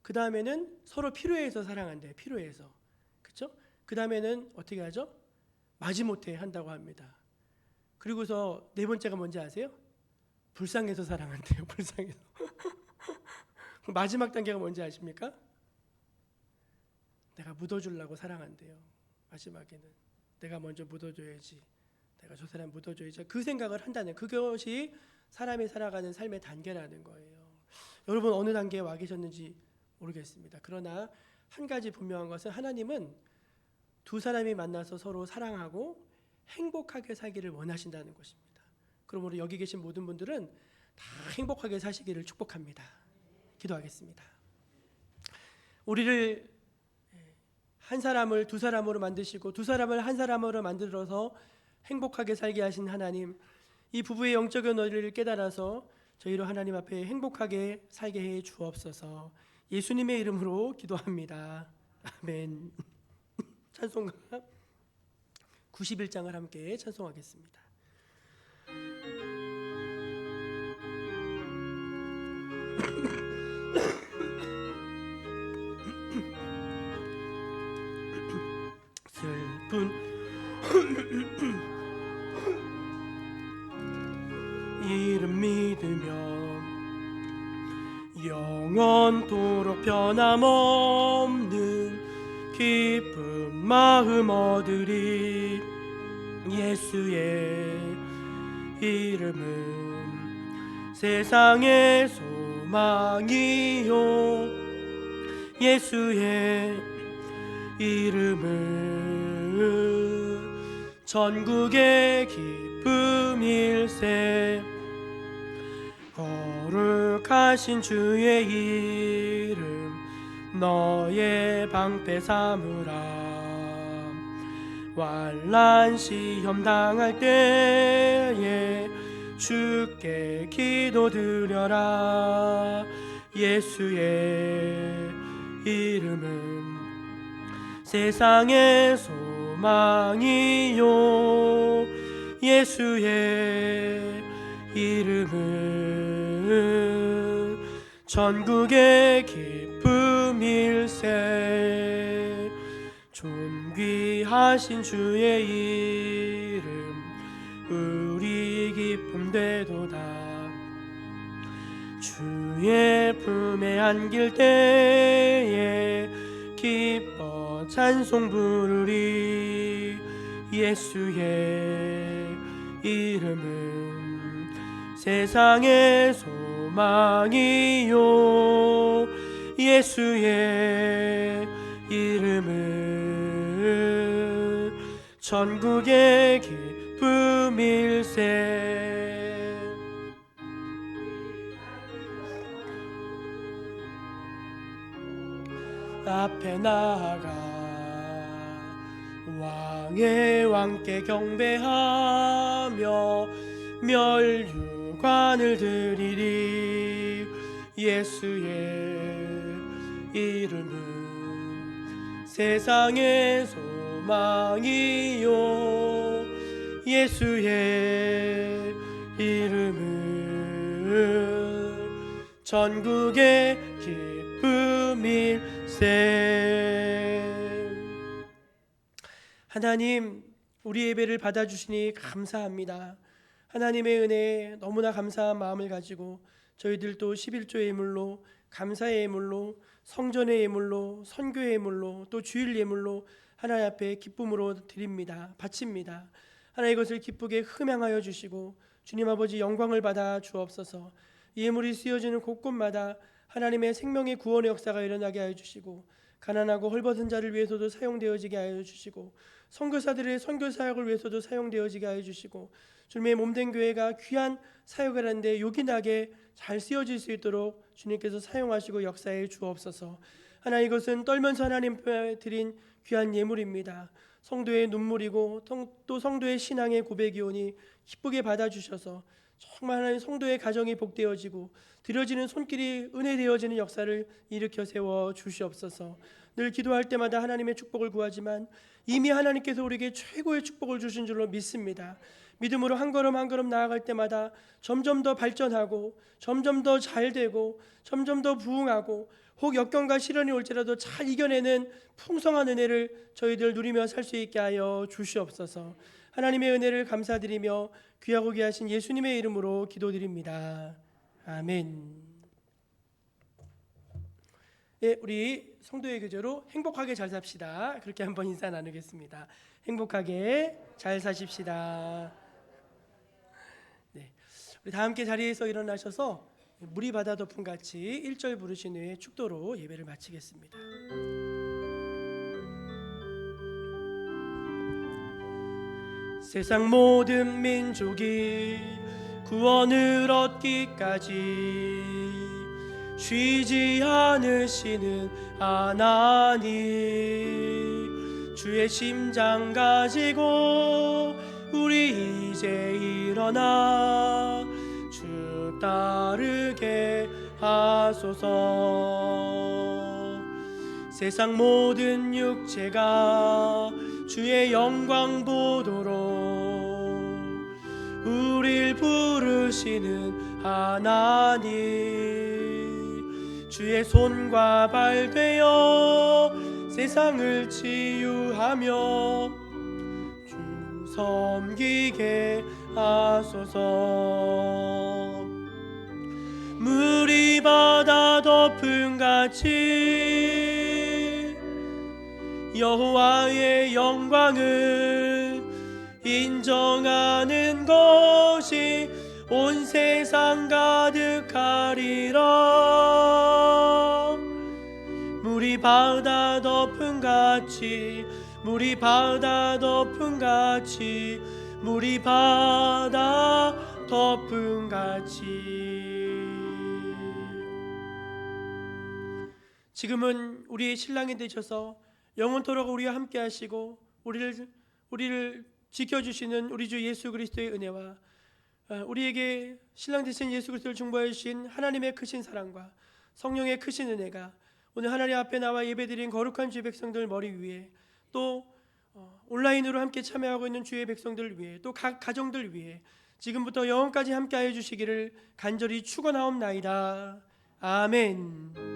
그 다음에는 서로 필요해서 사랑한대요. 필요해서. 그렇죠? 그 다음에는 어떻게 하죠? 마지못해 한다고 합니다. 그리고서 4번째가 뭔지 아세요? 불쌍해서 사랑한대요. 불쌍해서. 마지막 단계가 뭔지 아십니까? 내가 묻어주려고 사랑한대요. 마지막에는 내가 먼저 묻어줘야지, 내가 저 사람 묻어줘야지, 그 생각을 한다는, 그것이 사람이 살아가는 삶의 단계라는 거예요. 여러분 어느 단계에 와 계셨는지 모르겠습니다. 그러나 한 가지 분명한 것은 하나님은 두 사람이 만나서 서로 사랑하고 행복하게 살기를 원하신다는 것입니다. 그러므로 여기 계신 모든 분들은 다 행복하게 사시기를 축복합니다. 기도하겠습니다. 우리를 한 사람을 두 사람으로 만드시고 두 사람을 한 사람으로 만들어서 행복하게 살게 하신 하나님, 이 부부의 영적인 원리를 깨달아서 저희로 하나님 앞에 행복하게 살게 해 주옵소서. 예수님의 이름으로 기도합니다. 아멘. 찬송가 91장을 함께 찬송하겠습니다. 슬픈 이름 믿으며 영원토록 변함없는 기쁜 마음 얻으리. 예수의 이름은 세상의 소망이요, 예수의 이름은 전국의 기쁨일세. 거룩하신 주의 이름 너의 방패 삼으라. 환난 시험 당할 때에 주께 기도드려라. 예수의 이름은 세상의 소망이요, 예수의 이름은 전국의 기쁨일세. 존귀하신 주의 이름 우리 기쁨 되도다. 주의 품에 안길 때에 기뻐 찬송 부르리. 예수의 이름은 세상의 소망이요, 예수의 이름은 전국의 기쁨일세. 앞에 나아가 왕의 왕께 경배하며 멸류관을 드리리. 예수의 이름은 세상의 소망이요, 예수의 이름은 전국의 기쁨일세. 하나님, 우리 예배를 받아주시니 감사합니다. 하나님의 은혜에 너무나 감사한 마음을 가지고 저희들도 11조의 예물로, 감사의 예물로, 성전의 예물로, 선교의 예물로, 또 주일 예물로 하나님 앞에 기쁨으로 드립니다. 바칩니다. 하나님, 이것을 기쁘게 흠양하여 주시고 주님 아버지 영광을 받아 주옵소서. 이 예물이 쓰여지는 곳곳마다 하나님의 생명의 구원의 역사가 일어나게 하여 주시고, 가난하고 헐벗은 자를 위해서도 사용되어지게 하여 주시고, 선교사들의 선교 사역을 위해서도 사용되어지게 하여 주시고, 주님의 몸된 교회가 귀한 사역을 하는데 요긴하게 잘 쓰여질 수 있도록 주님께서 사용하시고 역사해 주옵소서. 하나님, 이것은 떨면서 하나님 앞에 드린 귀한 예물입니다. 성도의 눈물이고 또 성도의 신앙의 고백이오니 기쁘게 받아주셔서 정말 하나님 성도의 가정이 복되어지고 드려지는 손길이 은혜되어지는 역사를 일으켜 세워 주시옵소서. 늘 기도할 때마다 하나님의 축복을 구하지만 이미 하나님께서 우리에게 최고의 축복을 주신 줄로 믿습니다. 믿음으로 한 걸음 한 걸음 나아갈 때마다 점점 더 발전하고 점점 더 잘되고 점점 더 부흥하고 혹 역경과 시련이 올지라도 잘 이겨내는 풍성한 은혜를 저희들 누리며 살 수 있게 하여 주시옵소서. 하나님의 은혜를 감사드리며 귀하고 귀하신 예수님의 이름으로 기도드립니다. 아멘. 네, 우리 성도의 교제로 행복하게 잘 삽시다. 그렇게 한번 인사 나누겠습니다. 행복하게 잘 사십시다. 네, 우리 다 함께 자리에서 일어나셔서 물이 바다 덮음 같이 1절 부르신 후에 축도로 예배를 마치겠습니다. 세상 모든 민족이 구원을 얻기까지 쉬지 않으시는 하나님, 주의 심장 가지고 우리 이제 일어나 주 따르게 하소서. 세상 모든 육체가 주의 영광 보도록 우릴 부르시는 하나님, 주의 손과 발 되어 세상을 치유하며 주 섬기게 하소서. 물이 바다 덮음 같이 여호와의 영광을 인정하는 것이 온 세상 가득하리라. 물이 바다 덮음 같이, 물이 바다 덮음 같이, 물이 바다 덮음 같이. 지금은 우리의 신랑이 되셔서 영원토록 우리와 함께 하시고 우리를 지켜주시는 우리 주 예수 그리스도의 은혜와 우리에게 신랑 되신 예수 그리스도를 중보해 주신 하나님의 크신 사랑과 성령의 크신 은혜가 오늘 하나님 앞에 나와 예배드린 거룩한 주의 백성들 머리 위에, 또 온라인으로 함께 참여하고 있는 주의 백성들 위에, 또 각 가정들 위에 지금부터 영원까지 함께하여 주시기를 간절히 축원하옵나이다. 아멘.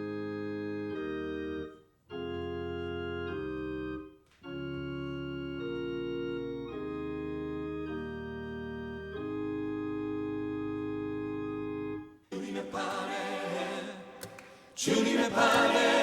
주님의 판에